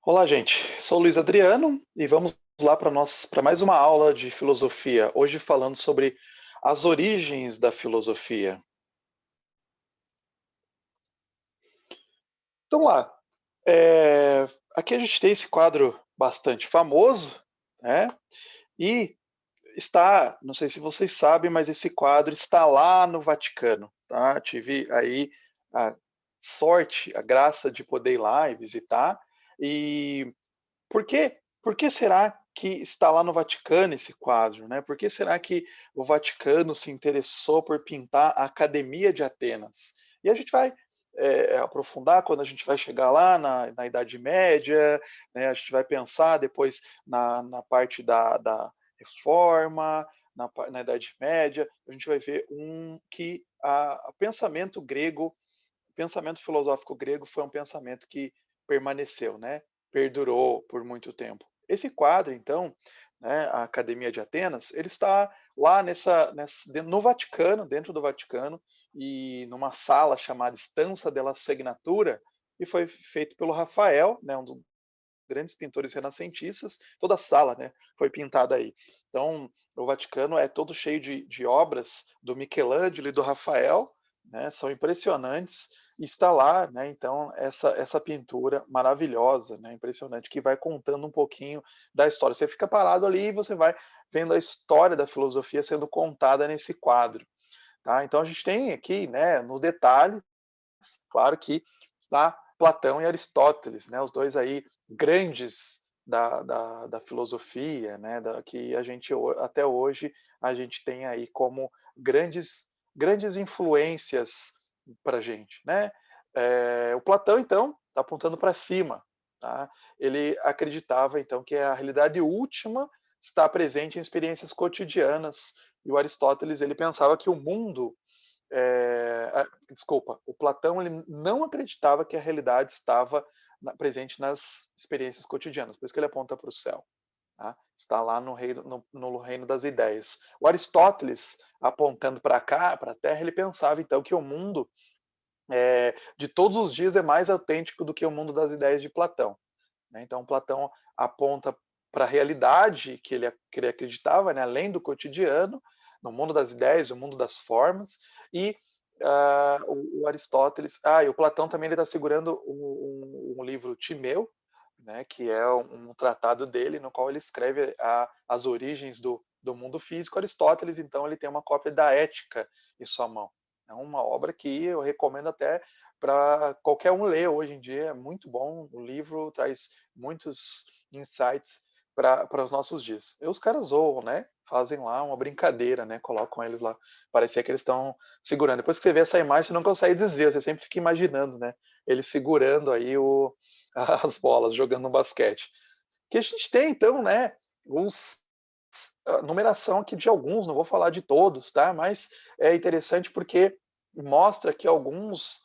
Olá, gente. Sou o Luiz Adriano e vamos lá para mais uma aula de filosofia. Hoje falando sobre as origens da filosofia. Então lá, aqui a gente tem esse quadro bastante famoso, né? E está, não sei se vocês sabem, mas esse quadro está lá no Vaticano, tá? Tive aí a sorte, a graça de poder ir lá e visitar. E por que será que está lá no Vaticano esse quadro, né? Por que será que o Vaticano se interessou por pintar a Academia de Atenas? E a gente vai aprofundar quando a gente vai chegar lá na Idade Média, né? A gente vai pensar depois na parte da Reforma, na Idade Média, a gente vai ver que o pensamento grego, o pensamento filosófico grego foi um pensamento que permaneceu, né? Perdurou por muito tempo. Esse quadro, então, né, a Academia de Atenas, ele está lá no Vaticano, dentro do Vaticano, e numa sala chamada Stanza della Segnatura, e foi feito pelo Rafael, né, um dos grandes pintores renascentistas. Toda a sala, né, foi pintada aí. Então, o Vaticano é todo cheio de obras do Michelangelo e do Rafael, né, são impressionantes. E está lá, né, então, essa pintura maravilhosa, né, impressionante, que vai contando um pouquinho da história. Você fica parado ali e você vai vendo a história da filosofia sendo contada nesse quadro. Tá? Então, a gente tem aqui, né, nos detalhes, claro que está Platão e Aristóteles, né, os dois aí grandes da filosofia, né, que a gente até hoje a gente tem aí como grandes influências para a gente, né? O Platão então está apontando para cima, tá? Ele acreditava então que a realidade última está presente em experiências cotidianas, e o Aristóteles ele pensava que o mundo desculpa, o Platão ele não acreditava que a realidade estava presente nas experiências cotidianas, por isso que ele aponta para o céu. Tá? Está lá no reino das ideias. O Aristóteles, apontando para cá, para a Terra, ele pensava então que o mundo de todos os dias é mais autêntico do que o mundo das ideias de Platão. Né? Então, Platão aponta para a realidade que ele acreditava, né? Além do cotidiano, no mundo das ideias, no mundo das formas, e o Aristóteles, e o Platão também está segurando um livro Timeu, né, que é um tratado dele, no qual ele escreve as origens do mundo físico. Aristóteles, então, ele tem uma cópia da Ética em sua mão. É uma obra que eu recomendo até para qualquer um ler hoje em dia, é muito bom. O livro traz muitos insights para os nossos dias. E os caras zoam, né? Fazem lá uma brincadeira, né? Colocam eles lá. Parecia que eles estão segurando. Depois que você vê essa imagem, você não consegue desver, você sempre fica imaginando, né? Eles segurando aí as bolas, jogando no basquete. Que a gente tem, então, né? Os, a numeração aqui de alguns, não vou falar de todos, tá? Mas é interessante porque mostra que alguns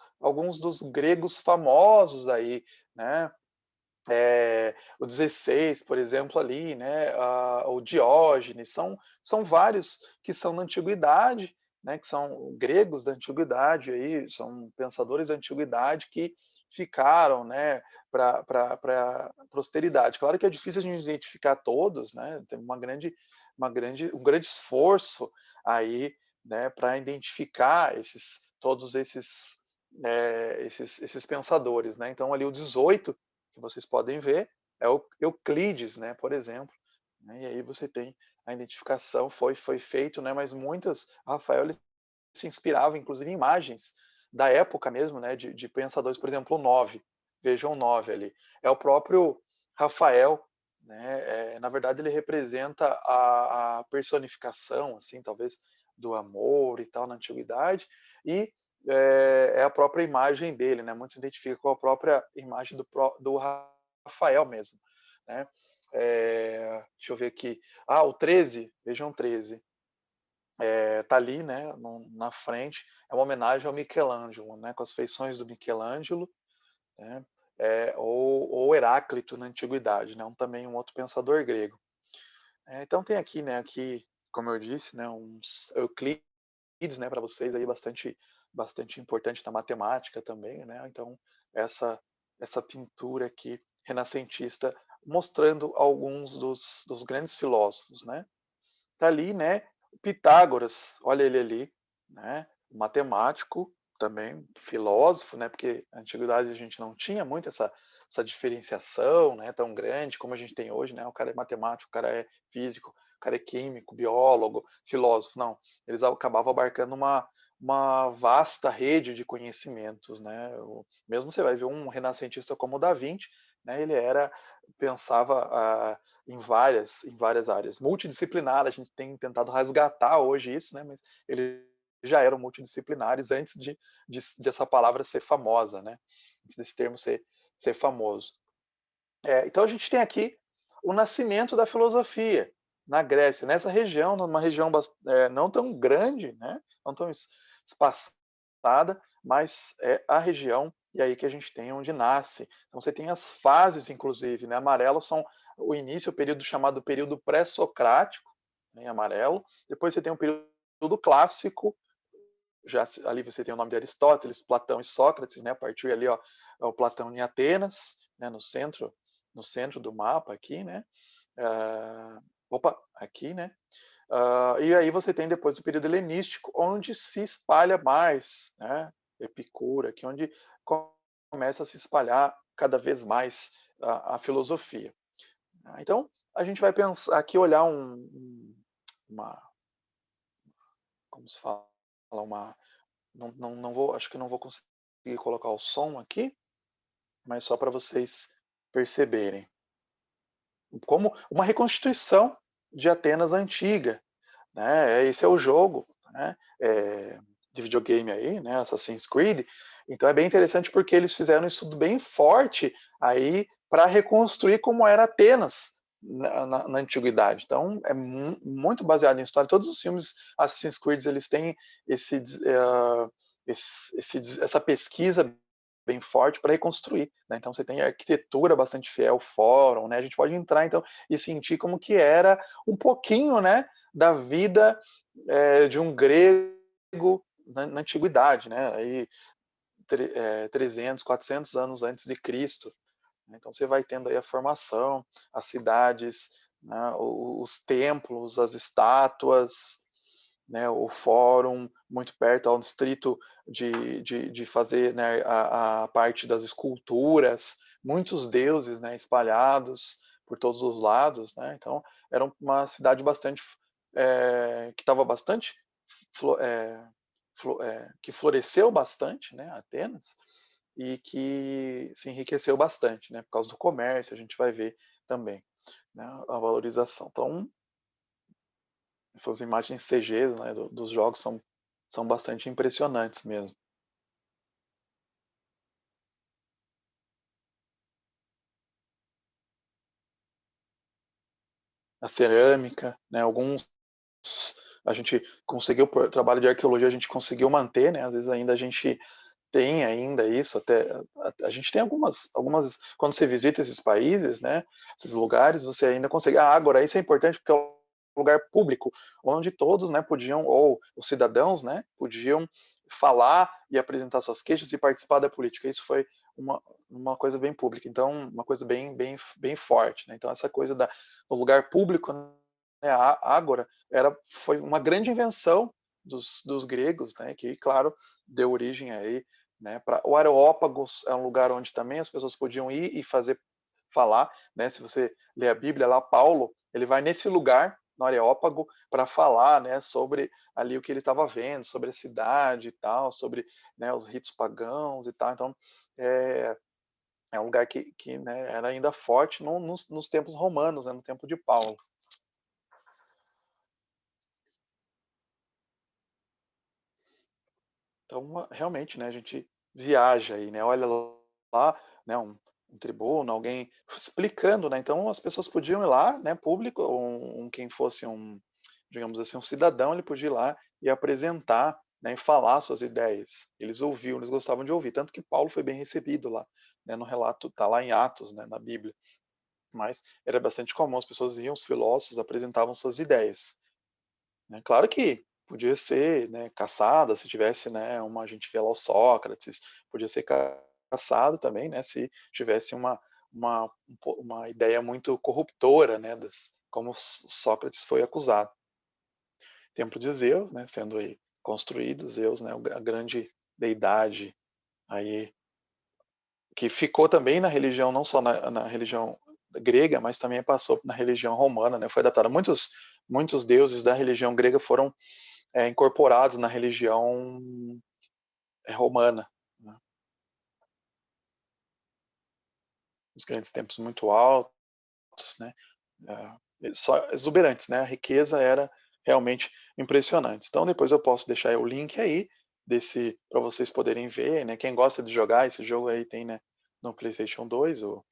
dos gregos famosos aí, né? O 16, por exemplo, ali, né, o Diógenes, são vários que são da antiguidade, né, que são gregos da antiguidade, aí, são pensadores da antiguidade que ficaram, né, para a posteridade. Claro que é difícil a gente identificar todos, né, tem um grande esforço aí, né, para identificar todos esses pensadores, né. Então ali o 18 que vocês podem ver é o Euclides, né, por exemplo, né, e aí você tem a identificação, foi feito, né, mas Rafael ele se inspirava inclusive em imagens da época mesmo, né, de pensadores, por exemplo, o 9, vejam o 9 ali, é o próprio Rafael, né, na verdade ele representa a personificação, assim, talvez, do amor e tal na antiguidade, e é a própria imagem dele, né? Muitos identificam com a própria imagem do Rafael mesmo, né? Deixa eu ver aqui. O 13, vejam o 13. Tá ali, né, na frente, é uma homenagem ao Michelangelo, né, com as feições do Michelangelo, né, ou Heráclito na antiguidade, né, também um outro pensador grego. Então tem aqui, né, como eu disse, né, uns Euclides, né, para vocês aí bastante importante na matemática também, né? Então essa pintura aqui renascentista, mostrando alguns dos grandes filósofos, né? Tá ali, né, o Pitágoras, olha ele ali, né, matemático, também filósofo, né, porque na antiguidade a gente não tinha muito essa diferenciação, né, tão grande como a gente tem hoje, né, o cara é matemático, o cara é físico, o cara é químico, biólogo, filósofo, não, eles acabavam abarcando uma vasta rede de conhecimentos, né, mesmo você vai ver um renascentista como o Da Vinci, né, ele pensava em várias áreas. Multidisciplinar, a gente tem tentado resgatar hoje isso, né, mas eles já eram multidisciplinares antes de essa palavra ser famosa, né, antes desse termo ser famoso. Então a gente tem aqui o nascimento da filosofia na Grécia, nessa região, numa região não tão grande, né, não tão espaçada, mas é a região e aí que a gente tem onde nasce. Então você tem as fases, inclusive, né, amarelo são o início, o período chamado período pré-socrático, né, em amarelo. Depois você tem o período clássico, já ali você tem o nome de Aristóteles, Platão e Sócrates, né, a partir ali, ó, é o Platão em Atenas, né, no centro do mapa aqui, né, aqui, né, e aí você tem depois o período helenístico, onde se espalha mais, né, Epicuro, aqui onde começa a se espalhar cada vez mais a filosofia. Então, a gente vai pensar aqui, olhar uma, como se fala, uma, não vou, acho que não vou conseguir colocar o som aqui, mas só para vocês perceberem. Como uma reconstituição de Atenas antiga, né? Esse é o jogo, né? De videogame aí, né? Assassin's Creed. Então é bem interessante porque eles fizeram um estudo bem forte aí para reconstruir como era Atenas na antiguidade. Então é muito baseado em história. Todos os filmes Assassin's Creed eles têm essa pesquisa bem forte para reconstruir, né? Então você tem arquitetura bastante fiel, fórum, né? A gente pode entrar então e sentir como que era um pouquinho, né, da vida de um grego na antiguidade, né? Aí 300, 400 anos antes de Cristo. Então você vai tendo aí a formação, as cidades, né, os templos, as estátuas, né, o fórum muito perto ao distrito de fazer, né, a parte das esculturas, muitos deuses, né, espalhados por todos os lados, né? Então era uma cidade bastante que estava bastante que floresceu bastante, né, Atenas, e que se enriqueceu bastante, né, por causa do comércio, a gente vai ver também, né, a valorização. Então essas imagens CGs, né, dos jogos são bastante impressionantes mesmo. A cerâmica, né, alguns a gente conseguiu, por trabalho de arqueologia, a gente conseguiu manter, né, às vezes ainda a gente tem ainda isso, até a gente tem algumas quando você visita esses países, né, esses lugares, você ainda consegue. Agora isso é importante porque é um lugar público, onde todos, né, podiam, ou os cidadãos, né, podiam falar e apresentar suas queixas e participar da política. Isso foi uma coisa bem pública, então uma coisa bem forte, né? Então essa coisa do lugar público, né, a ágora foi uma grande invenção dos gregos, né, que claro deu origem aí, né, para o Areópagos é um lugar onde também as pessoas podiam ir e falar, né, se você ler a Bíblia lá, Paulo, ele vai nesse lugar, no Areópago, para falar, né, sobre ali o que ele estava vendo, sobre a cidade e tal, sobre, né, os ritos pagãos e tal. Então, é, é um lugar que né, era ainda forte nos tempos romanos, né, no tempo de Paulo. Então, realmente, né, a gente viaja aí, né, olha lá, né, um tribuno, alguém explicando, né, então as pessoas podiam ir lá, né, público, quem fosse digamos assim, um cidadão, ele podia ir lá e apresentar, né, e falar suas ideias. Eles ouviam, eles gostavam de ouvir, tanto que Paulo foi bem recebido lá, né, no relato, tá lá em Atos, né, na Bíblia. Mas era bastante comum, as pessoas iam, os filósofos apresentavam suas ideias. Né. Claro que podia ser, né, caçada, se tivesse, né, a gente vê lá o Sócrates, podia ser caçado também, né, se tivesse uma ideia muito corruptora, né, como Sócrates foi acusado. Templo de Zeus, né, sendo aí construído, Zeus, né, a grande deidade aí que ficou também na religião, não só na religião grega, mas também passou na religião romana, né, foi adaptado. Muitos deuses da religião grega foram incorporados na religião romana, né. Os grandes templos muito altos, né, só exuberantes, né, a riqueza era realmente impressionante. Então depois eu posso deixar o link aí desse para vocês poderem ver, né, quem gosta de jogar esse jogo aí tem, né, no PlayStation 2 o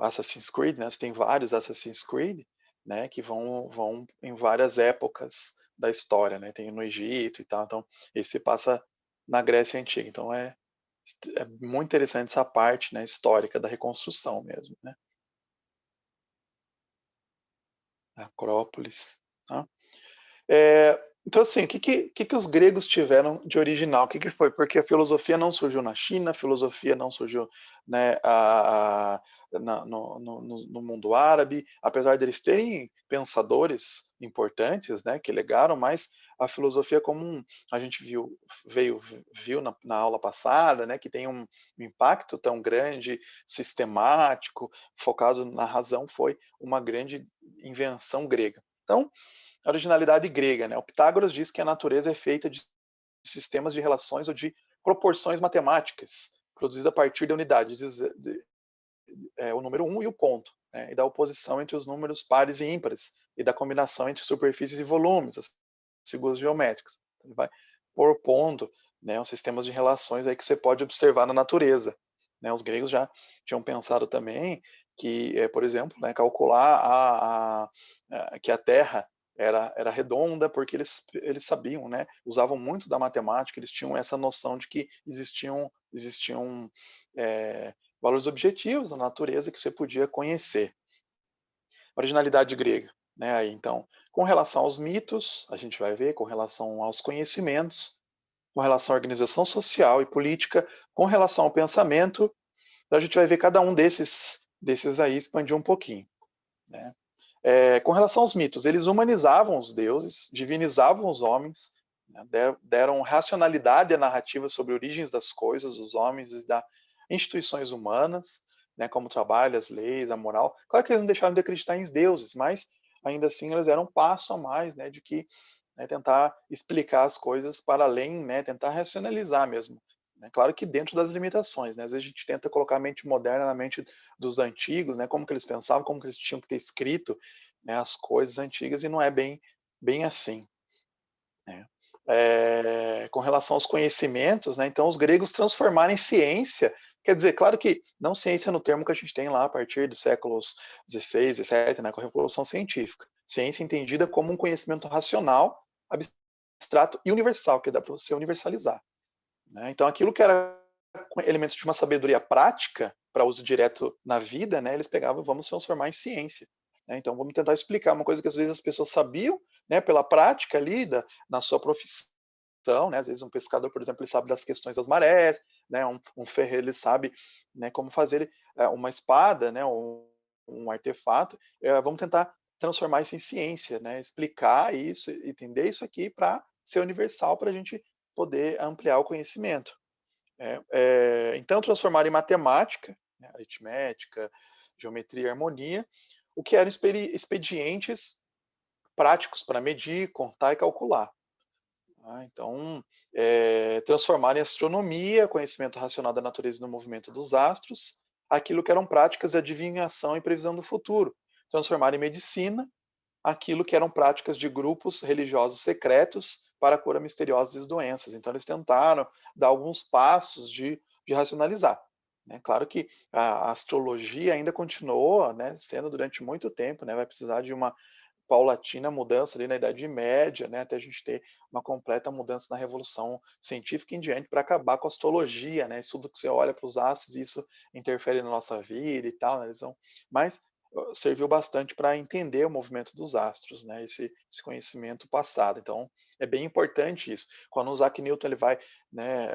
Assassin's Creed, né, você tem vários Assassin's Creed, né, que vão em várias épocas da história, né, tem no Egito e tal, então esse passa na Grécia Antiga, então é muito interessante essa parte, né, histórica da reconstrução mesmo, né. Acrópolis, tá. Então, assim, o que os gregos tiveram de original? O que foi? Porque a filosofia não surgiu na China, a filosofia não surgiu, né, no mundo árabe, apesar deles terem pensadores importantes, né, que legaram, mas a filosofia a gente viu na aula passada, né, que tem um impacto tão grande, sistemático, focado na razão, foi uma grande invenção grega. Então, a originalidade grega, né? O Pitágoras diz que a natureza é feita de sistemas de relações ou de proporções matemáticas, produzida a partir da unidade, o número um e o ponto, né? E da oposição entre os números pares e ímpares, e da combinação entre superfícies e volumes, as figuras geométricas. Ele vai propondo, né, os sistemas de relações aí que você pode observar na natureza, né? Os gregos já tinham pensado também que, por exemplo, né, calcular que a Terra era redonda, porque eles sabiam, né, usavam muito da matemática, eles tinham essa noção de que existiam valores objetivos da natureza que você podia conhecer. Originalidade grega, né? Aí, então, com relação aos mitos, a gente vai ver, com relação aos conhecimentos, com relação à organização social e política, com relação ao pensamento, então a gente vai ver cada um desses aí expandir um pouquinho, né? Com relação aos mitos, eles humanizavam os deuses, divinizavam os homens, né, deram racionalidade à narrativa sobre origens das coisas, dos homens e das instituições humanas, né, como o trabalho, as leis, a moral. Claro que eles não deixaram de acreditar em deuses, mas ainda assim eles eram um passo a mais, né, de que, né, tentar explicar as coisas para além, né, tentar racionalizar mesmo. Né. Claro que dentro das limitações, né, às vezes a gente tenta colocar a mente moderna na mente dos antigos, né, como que eles pensavam, como que eles tinham que ter escrito, né, as coisas antigas, e não é bem assim, né. Com relação aos conhecimentos, né, então os gregos transformaram em ciência, quer dizer, claro que não ciência no termo que a gente tem lá a partir dos séculos XVI, XVII, né, com a Revolução Científica. Ciência entendida como um conhecimento racional, abstrato e universal, que dá para você universalizar, né. Então aquilo que era elementos de uma sabedoria prática para uso direto na vida, né, eles pegavam, vamos transformar em ciência, né. Então vamos tentar explicar uma coisa que às vezes as pessoas sabiam, né, pela prática ali na sua profissão, né, às vezes um pescador, por exemplo, ele sabe das questões das marés, né, um ferreiro ele sabe, né, como fazer uma espada, né, um artefato, vamos tentar transformar isso em ciência, né, explicar isso, entender isso aqui para ser universal, para a gente poder ampliar o conhecimento. Então transformar em matemática, né, aritmética, geometria e harmonia, o que eram expedientes práticos para medir, contar e calcular. Tá? Então, transformar em astronomia, conhecimento racional da natureza e do movimento dos astros, aquilo que eram práticas de adivinhação e previsão do futuro. Transformar em medicina aquilo que eram práticas de grupos religiosos secretos para a cura misteriosa de doenças. Então, eles tentaram dar alguns passos de racionalizar. Né? Claro que a astrologia ainda continuou, né, sendo durante muito tempo, né, vai precisar de uma paulatina mudança ali na Idade Média, né, até a gente ter uma completa mudança na Revolução Científica em diante para acabar com a astrologia, né, isso tudo que você olha para os astros, isso interfere na nossa vida e tal, né, mas serviu bastante para entender o movimento dos astros, né, esse conhecimento passado. Então, é bem importante isso. Quando o Isaac Newton ele vai, né,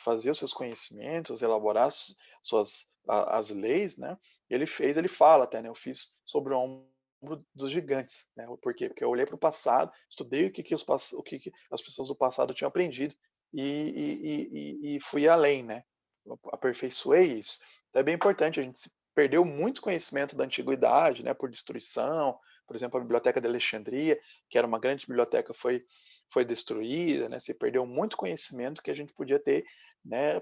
fazer os seus conhecimentos, elaborar as leis, né, ele fala até, né, eu fiz sobre o ombro dos gigantes, né, por quê? Porque eu olhei para o passado, estudei o que que as pessoas do passado tinham aprendido e fui além, né, eu aperfeiçoei isso. Então é bem importante, a gente perdeu muito conhecimento da antiguidade, né, por destruição. Por exemplo, a Biblioteca de Alexandria, que era uma grande biblioteca, foi destruída, né, se perdeu muito conhecimento que a gente podia ter, né,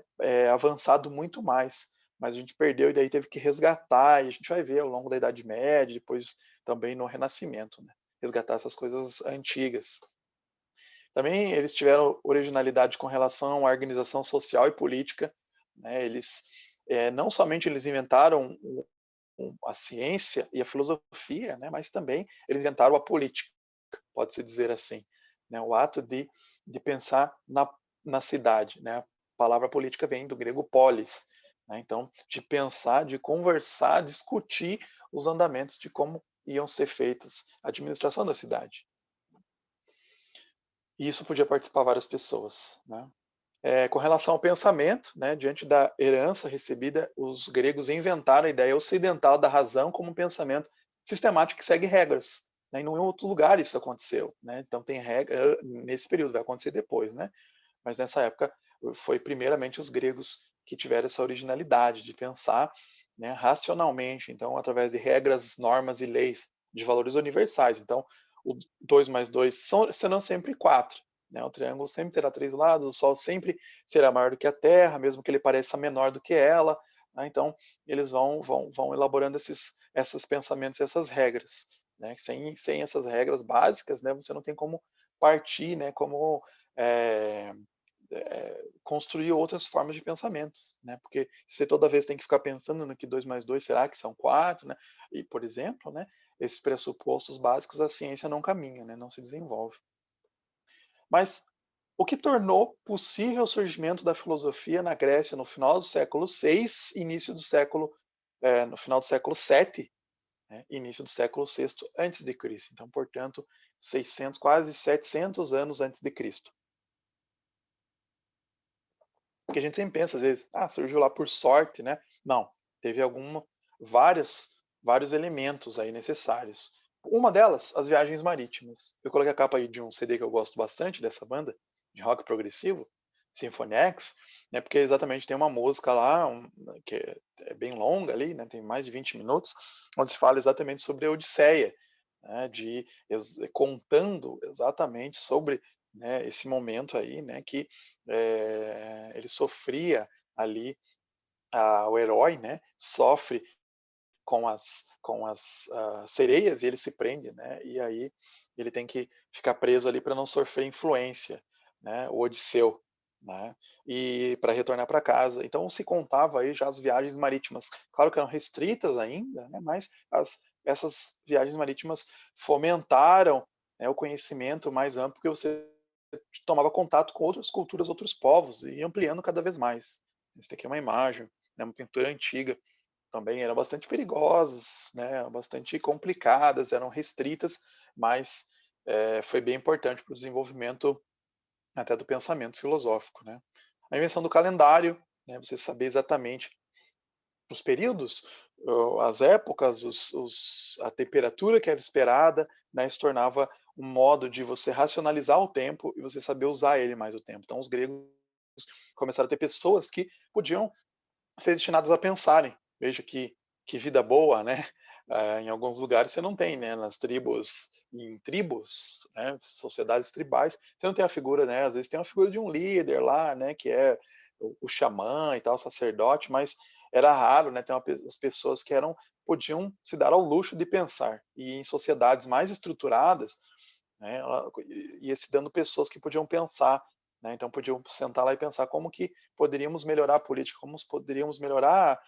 avançado muito mais, mas a gente perdeu e daí teve que resgatar, e a gente vai ver ao longo da Idade Média, depois também no Renascimento, né, resgatar essas coisas antigas. Também eles tiveram originalidade com relação à organização social e política, né, eles, não somente eles inventaram a ciência e a filosofia, né, mas também eles inventaram a política, pode-se dizer assim, né, o ato de pensar na cidade, né, a palavra política vem do grego polis, né, então de pensar, de conversar, discutir os andamentos de como iam ser feitas a administração da cidade. E isso podia participar várias pessoas, né. Com relação ao pensamento, né, diante da herança recebida, os gregos inventaram a ideia ocidental da razão como um pensamento sistemático que segue regras. Né, em nenhum outro lugar isso aconteceu. Né, então tem regra nesse período, vai acontecer depois, né? Mas nessa época foi primeiramente os gregos que tiveram essa originalidade de pensar, né, racionalmente, então através de regras, normas e leis de valores universais. Então o 2 mais 2 serão sempre 4. Né? O triângulo sempre terá 3 lados, o Sol sempre será maior do que a Terra, mesmo que ele pareça menor do que ela. Né? Então eles vão elaborando esses pensamentos, essas regras. Né? Sem essas regras básicas, né, você não tem como partir, né, como é, construir outras formas de pensamentos, né? Porque você toda vez tem que ficar pensando no que 2 mais 2 será que são 4, né? E, por exemplo, né, esses pressupostos básicos a ciência não caminha, né, não se desenvolve. Mas o que tornou possível o surgimento da filosofia na Grécia no final do século VI, início do século, no final do século VII, né, início do século VI antes de Cristo. Então, portanto, 600, quase 700 anos antes de Cristo. Porque a gente sempre pensa, às vezes, surgiu lá por sorte, né? Não, teve vários elementos aí necessários. Uma delas, as viagens marítimas. Eu coloquei a capa aí de um CD que eu gosto bastante dessa banda, de rock progressivo, Symphony X, né? Porque exatamente tem uma música lá, que é bem longa ali, né? Tem mais de 20 minutos, onde se fala exatamente sobre a Odisseia, né? Contando exatamente sobre, né, esse momento aí, né, que ele sofria ali, o herói, né, sofre com as sereias e ele se prende, né, e aí ele tem que ficar preso ali para não sofrer influência, né, o Odisseu, né, e para retornar para casa. Então se contava aí já as viagens marítimas, claro que eram restritas ainda, né, mas essas viagens marítimas fomentaram, né, o conhecimento mais amplo, porque você tomava contato com outras culturas, outros povos e ampliando cada vez mais. Isso aqui é uma imagem, né, uma pintura antiga, também eram bastante perigosas, né, bastante complicadas, eram restritas, mas foi bem importante para o desenvolvimento até do pensamento filosófico, né. A invenção do calendário, né, você saber exatamente os períodos, as épocas, a temperatura que era esperada, né, se tornava um modo de você racionalizar o tempo e você saber usar ele mais o tempo. Então os gregos começaram a ter pessoas que podiam ser destinadas a pensarem. Veja que vida boa, né? Em alguns lugares você não tem, né? Em tribos, né? Sociedades tribais, você não tem a figura, né? Às vezes tem uma figura de um líder lá, né? Que é o xamã e tal, o sacerdote, mas era raro, né? Ter as pessoas que podiam se dar ao luxo de pensar. E em sociedades mais estruturadas, né? Ia se dando pessoas que podiam pensar, né? Então podiam sentar lá e pensar como que poderíamos melhorar a política, como poderíamos melhorar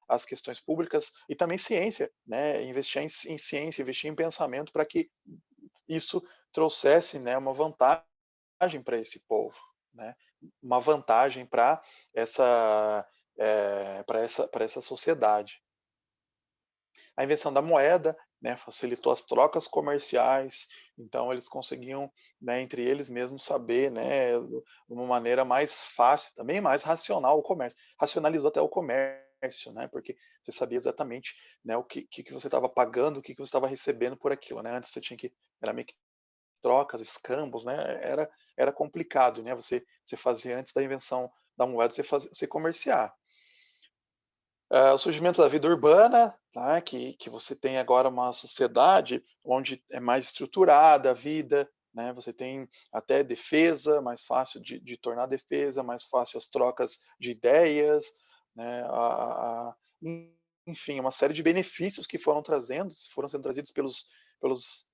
as questões públicas e também ciência, né? Investir em ciência, investir em pensamento para que isso trouxesse, né, uma vantagem para esse povo, né? Uma vantagem essa para essa sociedade. A invenção da moeda, né, facilitou as trocas comerciais, então eles conseguiam, né, entre eles mesmos saber, né, de uma maneira mais fácil, também mais racional o comércio. Racionalizou até o comércio, né, porque você sabia exatamente, né, o que você estava pagando, o que você estava recebendo por aquilo, né. Antes você tinha que era meio que trocas, escambos, né, era complicado, né, você fazia antes da invenção da moeda, você comerciar. O surgimento da vida urbana, tá, que você tem agora uma sociedade onde é mais estruturada a vida, né, você tem até defesa, mais fácil de tornar defesa, mais fácil as trocas de ideias, né, enfim, uma série de benefícios que foram sendo trazidos pelos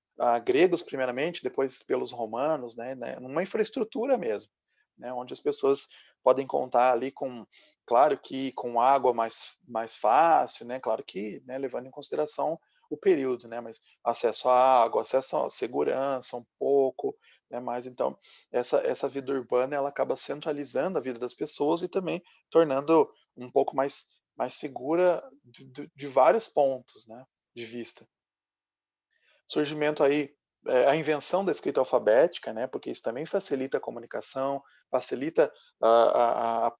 gregos primeiramente, depois pelos romanos, né, numa infraestrutura mesmo, né, onde as pessoas podem contar ali com, claro que com água mais fácil, né, claro que, né, levando em consideração o período, né, mas acesso à água, acesso à segurança um pouco, né, mas então essa vida urbana ela acaba centralizando a vida das pessoas e também tornando um pouco mais segura de vários pontos, né, de vista. Surgimento aí, a invenção da escrita alfabética, né, porque isso também facilita a comunicação, facilita a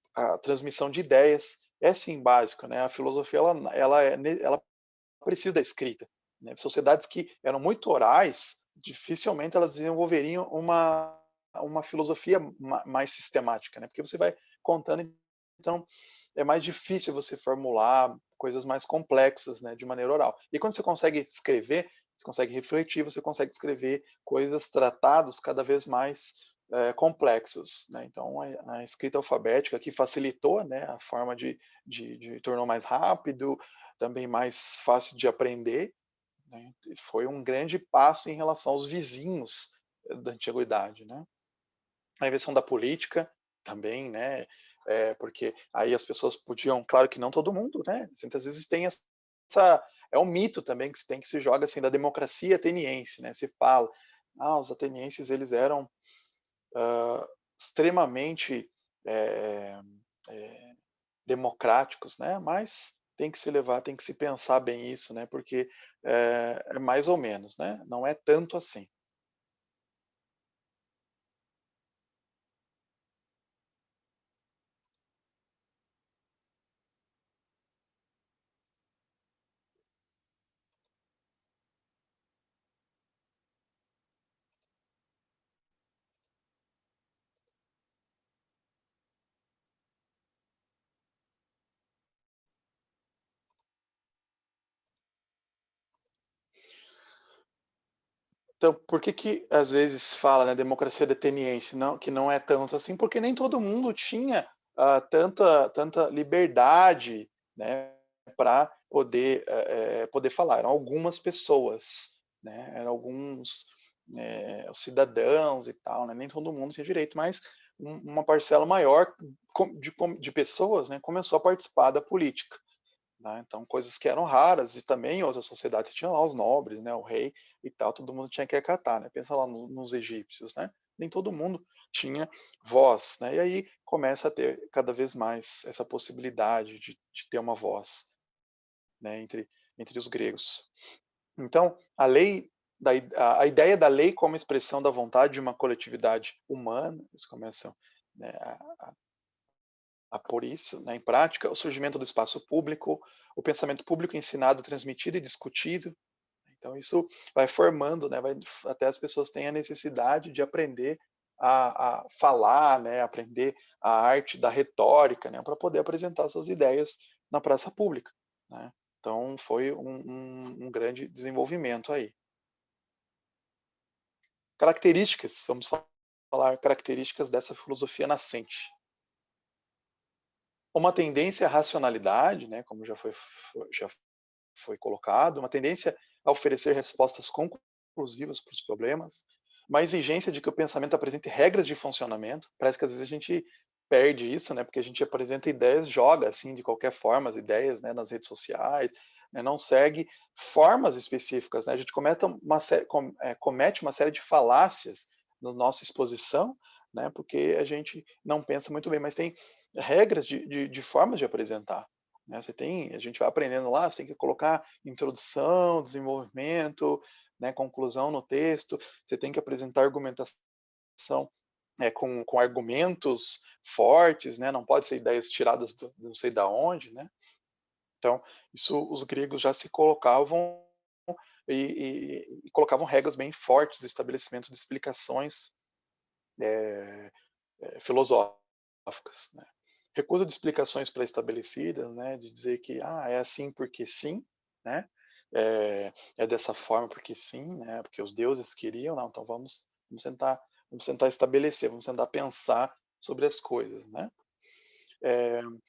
transmissão de ideias. É sim básico, né, a filosofia ela precisa da escrita, né. Sociedades que eram muito orais, dificilmente elas desenvolveriam uma filosofia mais sistemática, né, porque você vai contando, então é mais difícil você formular coisas mais complexas, né, de maneira oral. E quando você consegue escrever, você consegue refletir, você consegue escrever coisas, tratados cada vez mais complexos, né. Então a escrita alfabética que facilitou, né, a forma tornou mais rápido, também mais fácil de aprender, né, foi um grande passo em relação aos vizinhos da antiguidade, né. A invenção da política também, né, porque aí as pessoas podiam, claro que não todo mundo, né, muitas vezes tem essa, é um mito também que se joga, assim, da democracia ateniense, né, se fala: "Ah, os atenienses eles eram, extremamente, eh eh, democráticos", né, mas tem que se pensar bem isso, né, porque, é mais ou menos, né, não é tanto assim. Então, por que às vezes fala, né, democracia ateniense, não, que não é tanto assim, porque nem todo mundo tinha, tanta liberdade, né, para poder falar. Eram algumas pessoas, né, eram alguns, cidadãos e tal, né, nem todo mundo tinha direito, mas uma parcela maior de pessoas, né, começou a participar da política. Né, então coisas que eram raras e também em outras sociedades tinha lá os nobres, né, o rei e tal, todo mundo tinha que acatar, né, pensa lá nos egípcios, né, nem todo mundo tinha voz, né, e aí começa a ter cada vez mais essa possibilidade de ter uma voz, né, entre os gregos. Então a lei a ideia da lei como expressão da vontade de uma coletividade humana, eles começam, né, a pôr isso, né, em prática, o surgimento do espaço público, o pensamento público ensinado, transmitido e discutido. Então isso vai formando, né, até as pessoas têm a necessidade de aprender a falar, né, aprender a arte da retórica, né, para poder apresentar suas ideias na praça pública, né. Então foi um grande desenvolvimento aí. Características, vamos falar características dessa filosofia nascente. Uma tendência à racionalidade, né, como já foi colocado, uma tendência a oferecer respostas conclusivas para os problemas, uma exigência de que o pensamento apresente regras de funcionamento. Parece que às vezes a gente perde isso, né, porque a gente apresenta ideias, joga assim de qualquer forma as ideias, né, nas redes sociais, né, não segue formas específicas, né. A gente comete uma série de falácias na nossa exposição, né, porque a gente não pensa muito bem, mas tem regras de formas de apresentar. né? A gente vai aprendendo lá, você tem que colocar introdução, desenvolvimento, né, conclusão no texto, você tem que apresentar argumentação com argumentos fortes, né? Não pode ser ideias tiradas do não sei da onde, né? Então, isso os gregos já se colocavam e colocavam regras bem fortes de estabelecimento de explicações filosóficas, né. Recusa de explicações pré-estabelecidas, né, de dizer que: "Ah, é assim porque sim", né, é dessa forma porque sim, né, porque os deuses queriam, não, então vamos tentar estabelecer, vamos tentar pensar sobre as coisas, né.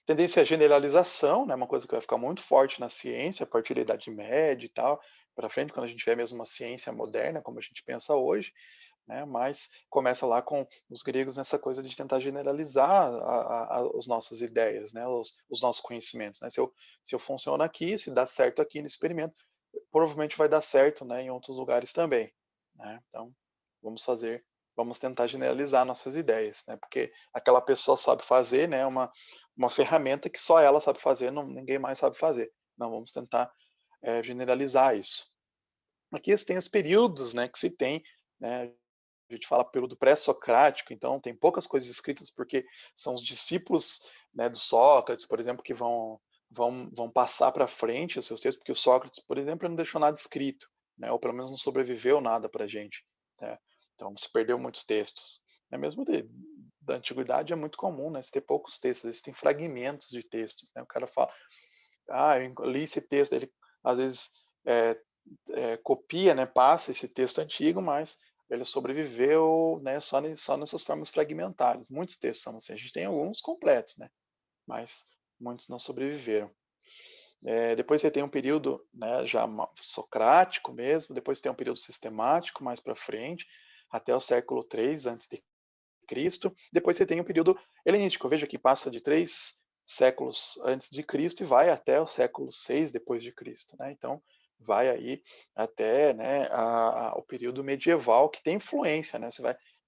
Tendência à generalização, né, uma coisa que vai ficar muito forte na ciência a partir da Idade Média e tal, para frente, quando a gente tiver mesmo uma ciência moderna, como a gente pensa hoje, né, mas começa lá com os gregos nessa coisa de tentar generalizar as nossas ideias, né, os nossos conhecimentos, né. Se eu funciono aqui, se dá certo aqui no experimento, provavelmente vai dar certo, né, em outros lugares também, né. Então, vamos fazer vamos tentar generalizar nossas ideias, né, porque aquela pessoa sabe fazer, né, uma ferramenta que só ela sabe fazer, não ninguém mais sabe fazer. Não, vamos tentar, generalizar isso. Aqui tem os períodos, né, que se tem, né, a gente fala período pré-socrático, então tem poucas coisas escritas, porque são os discípulos, né, do Sócrates, por exemplo, que vão passar para frente os seus textos, porque o Sócrates, por exemplo, não deixou nada escrito, né, ou pelo menos não sobreviveu nada para a gente, né. Então se perdeu muitos textos. É mesmo da antiguidade é muito comum, né, você ter poucos textos, existem fragmentos de textos, né, o cara fala: "Ah, eu li esse texto", ele às vezes, eh copia, né, passa esse texto antigo, mas ele sobreviveu, né, só nessas formas fragmentares. Muitos textos são assim, a gente tem alguns completos, né, mas muitos não sobreviveram. Depois você tem um período, né, já socrático mesmo, depois tem um período sistemático mais para frente, até o século 3 antes de Cristo. Depois você tem um período helenístico, veja que passa de 3 séculos antes de Cristo e vai até o século 6 depois de Cristo, né. Então, vai aí até, né, o período medieval que tem influência, né, você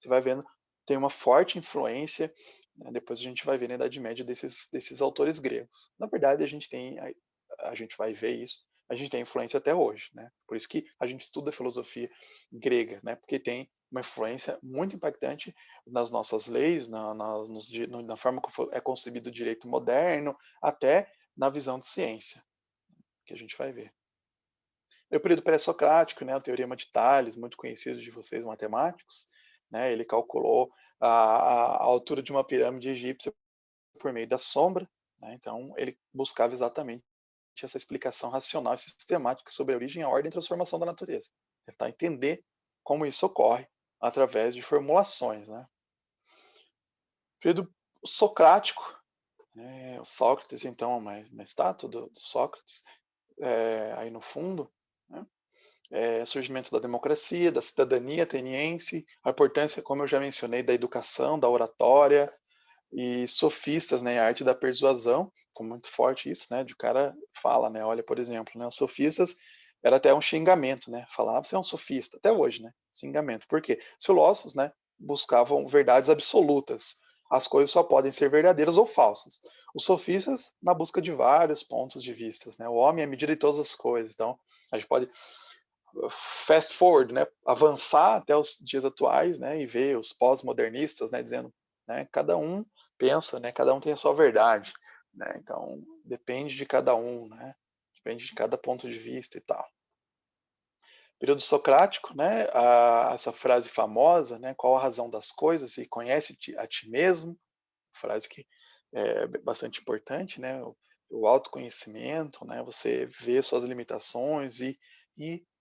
vai vendo, tem uma forte influência, né, depois a gente vai ver na Idade Média desses autores gregos. Na verdade a gente vai ver isso, a gente tem influência até hoje, né. Por isso que a gente estuda filosofia grega, né, porque tem uma influência muito impactante nas nossas leis, na forma como é concebido o direito moderno, até na visão de ciência, que a gente vai ver. E o período pré-socrático, né, o Teorema de Tales, muito conhecido de vocês matemáticos, né, ele calculou a altura de uma pirâmide egípcia por meio da sombra, né, então ele buscava exatamente essa explicação racional e sistemática sobre a origem, a ordem e transformação da natureza. Tentar entender como isso ocorre através de formulações, né. Período socrático, o Sócrates então, uma estátua do Sócrates, aí no fundo, né, surgimento da democracia, da cidadania ateniense, a importância, como eu já mencionei, da educação, da oratória, e sofistas, né, a arte da persuasão, ficou muito forte isso, né, de o cara fala, né, olha, por exemplo, né, os sofistas era até um xingamento, né, falar: "Você é um sofista", até hoje, né, xingamento. Por quê? Os filósofos, né, buscavam verdades absolutas. As coisas só podem ser verdadeiras ou falsas. Os sofistas, na busca de vários pontos de vistas, né, o homem é a medida de todas as coisas. Então, a gente pode fast forward, né, avançar até os dias atuais, né, e ver os pós-modernistas, né, dizendo, né, cada um pensa, né, cada um tem a sua verdade, né, então depende de cada um, né, depende de cada ponto de vista e tal. Período socrático, né, essa frase famosa, né, qual a razão das coisas e conhece-te a ti mesmo, frase que é bastante importante, né, o autoconhecimento, né, você vê suas limitações e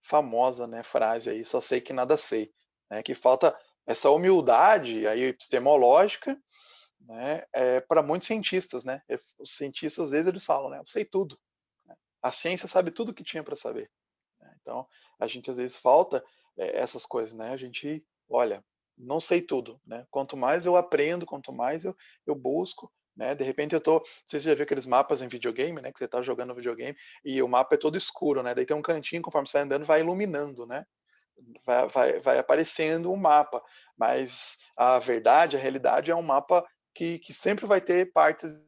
famosa, né, frase aí, só sei que nada sei, né, que falta essa humildade aí epistemológica, né, para muitos cientistas, né, os cientistas às vezes eles falam, né, eu sei tudo, né, a ciência sabe tudo o que tinha para saber, né, então a gente às vezes falta essas coisas, né, a gente, olha, não sei tudo, né, quanto mais eu aprendo, quanto mais eu busco, né, de repente você já viu aqueles mapas em videogame, né, que você está jogando videogame e o mapa é todo escuro, né, daí tem um cantinho, conforme você vai andando, vai iluminando, né, vai aparecendo um mapa, mas a verdade, a realidade é um mapa que sempre vai ter partes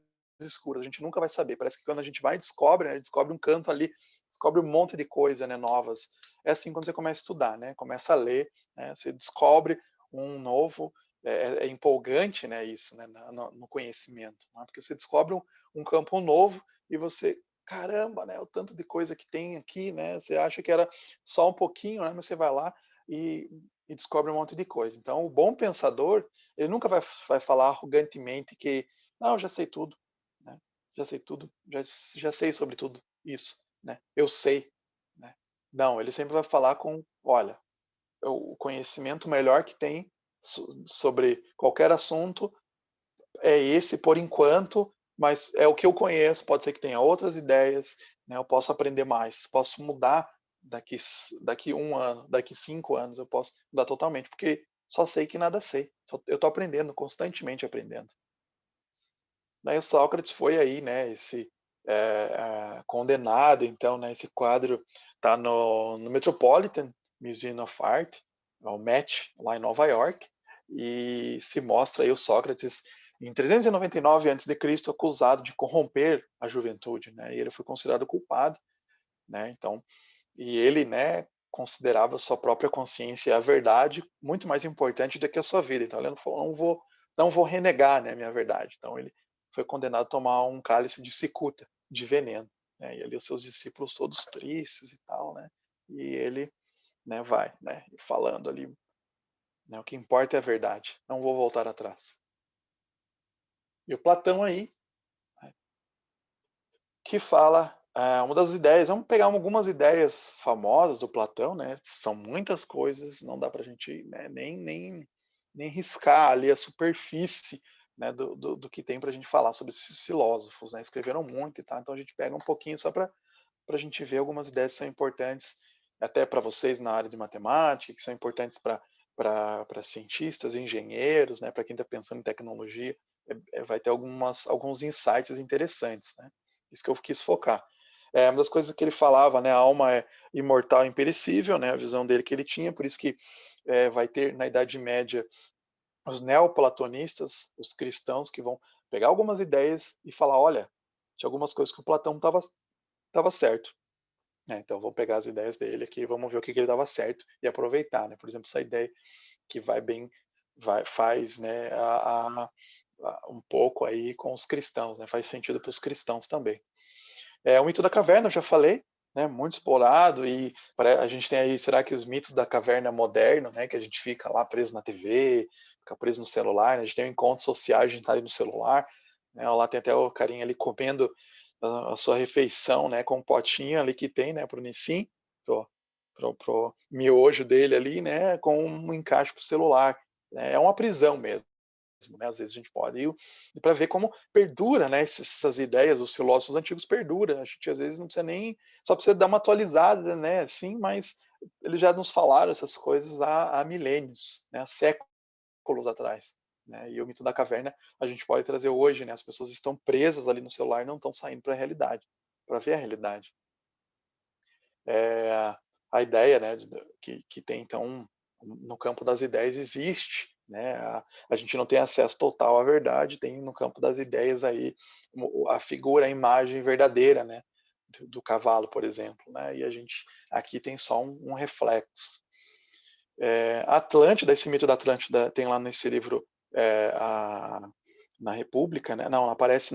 escuras, a gente nunca vai saber. Parece que quando a gente vai e descobre, né, descobre um canto ali, descobre um monte de coisa, né, novas. É assim quando você começa a estudar, né, começa a ler, né, você descobre um novo, é empolgante, né, isso, né, no conhecimento, né, porque você descobre um campo novo e você, caramba, né, o tanto de coisa que tem aqui, né, você acha que era só um pouquinho, né, mas você vai lá e, e descobre um monte de coisa. Então, o bom pensador, ele nunca vai falar arrogantemente que, não, já sei tudo, né, já sei tudo, já sei sobre tudo isso, né, eu sei, né. Não, ele sempre vai falar com, olha, o conhecimento melhor que tem sobre qualquer assunto é esse por enquanto, mas é o que eu conheço, pode ser que tenha outras ideias, né, eu posso aprender mais, posso mudar daqui 1 ano, daqui 5 anos, eu posso mudar totalmente, porque só sei que nada sei, eu estou aprendendo, constantemente aprendendo. Daí o Sócrates foi aí, né, esse condenado, então, né, esse quadro está no Metropolitan Museum of Art, é o Met, lá em Nova York, e se mostra aí o Sócrates em 399 a.C., acusado de corromper a juventude, né, e ele foi considerado culpado, né, então, e ele, né, considerava sua própria consciência a verdade muito mais importante do que a sua vida, então ele não falou, não vou renegar, né, a minha verdade, então ele foi condenado a tomar um cálice de cicuta, de veneno, né, e ali os seus discípulos todos tristes e tal, né, e ele, né, vai, né, falando ali, né, o que importa é a verdade, não vou voltar atrás. E o Platão aí, né, que fala, uma das ideias, vamos pegar algumas ideias famosas do Platão, né, são muitas coisas, não dá para a gente, né, nem riscar ali a superfície, né, do que tem para a gente falar sobre esses filósofos, né, escreveram muito e tal, então a gente pega um pouquinho só para a gente ver algumas ideias que são importantes até para vocês na área de matemática, que são importantes para cientistas, engenheiros, né, para quem está pensando em tecnologia, vai ter alguns insights interessantes, né? Isso que eu quis focar. Uma das coisas que ele falava, né, a alma é imortal e imperecível, né, a visão dele que ele tinha, por isso que vai ter na Idade Média os neoplatonistas, os cristãos que vão pegar algumas ideias e falar, olha, tinha algumas coisas que o Platão estava certo. Então vamos pegar as ideias dele aqui, vamos ver o que ele estava certo e aproveitar, né? Por exemplo, essa ideia que faz, né, um pouco aí com os cristãos, né? Faz sentido para os cristãos também. O mito da caverna, eu já falei, né? Muito explorado e a gente tem aí, será que os mitos da caverna moderno, né? Que a gente fica lá preso na TV, fica preso no celular, né? A gente tem um encontro social, a gente está ali no celular, né? Lá tem até o carinha ali comendo a sua refeição, né? Com um potinho ali que tem, né? Pro Nissin, pro miojo dele ali, né? Com um encaixe pro celular. Né? É uma prisão mesmo. Né? Às vezes a gente pode ir para ver como perdura, né? Essas ideias, os filósofos antigos perdura. A gente às vezes não precisa nem, só precisa dar uma atualizada, né? Assim, mas eles já nos falaram essas coisas há milênios, né? Há séculos atrás. Né? E o mito da caverna a gente pode trazer hoje, né? As pessoas estão presas ali no celular e não estão saindo para a realidade, para ver a realidade. A ideia, né, que tem então no campo das ideias existe, né? A gente não tem acesso total à verdade, tem no campo das ideias aí a figura, a imagem verdadeira, né? Do cavalo, por exemplo, né? E a gente aqui tem só um reflexo. Atlântida, esse mito da Atlântida tem lá nesse livro na República, né? Não, aparece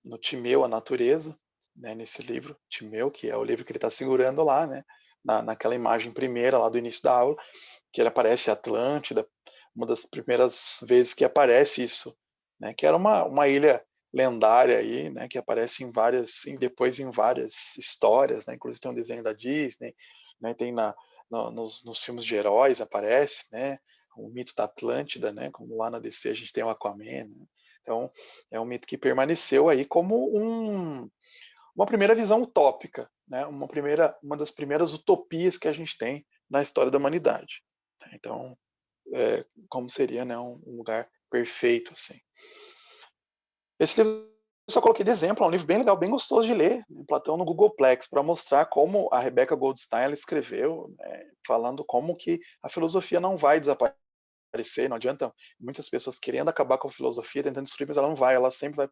no Timeu, a Natureza, né, nesse livro, Timeu, que é o livro que ele está segurando lá, né, naquela imagem primeira lá do início da aula, que ele aparece Atlântida, uma das primeiras vezes que aparece isso, né, que era uma ilha lendária aí, né, que aparece em várias, e depois em várias histórias, né, inclusive tem um desenho da Disney, né, tem nos filmes de heróis aparece, né, o mito da Atlântida, né, como lá na DC a gente tem o Aquaman, né, então é um mito que permaneceu aí como uma primeira visão utópica, né, uma das primeiras utopias que a gente tem na história da humanidade. Então, como seria, né, um lugar perfeito assim. Esse livro eu só coloquei de exemplo, é um livro bem legal, bem gostoso de ler, Platão no Googleplex, para mostrar como a Rebecca Goldstein ela escreveu, falando como que a filosofia não vai desaparecer, desaparecer, não adianta muitas pessoas querendo acabar com a filosofia, tentando destruir, mas ela não vai, ela sempre vai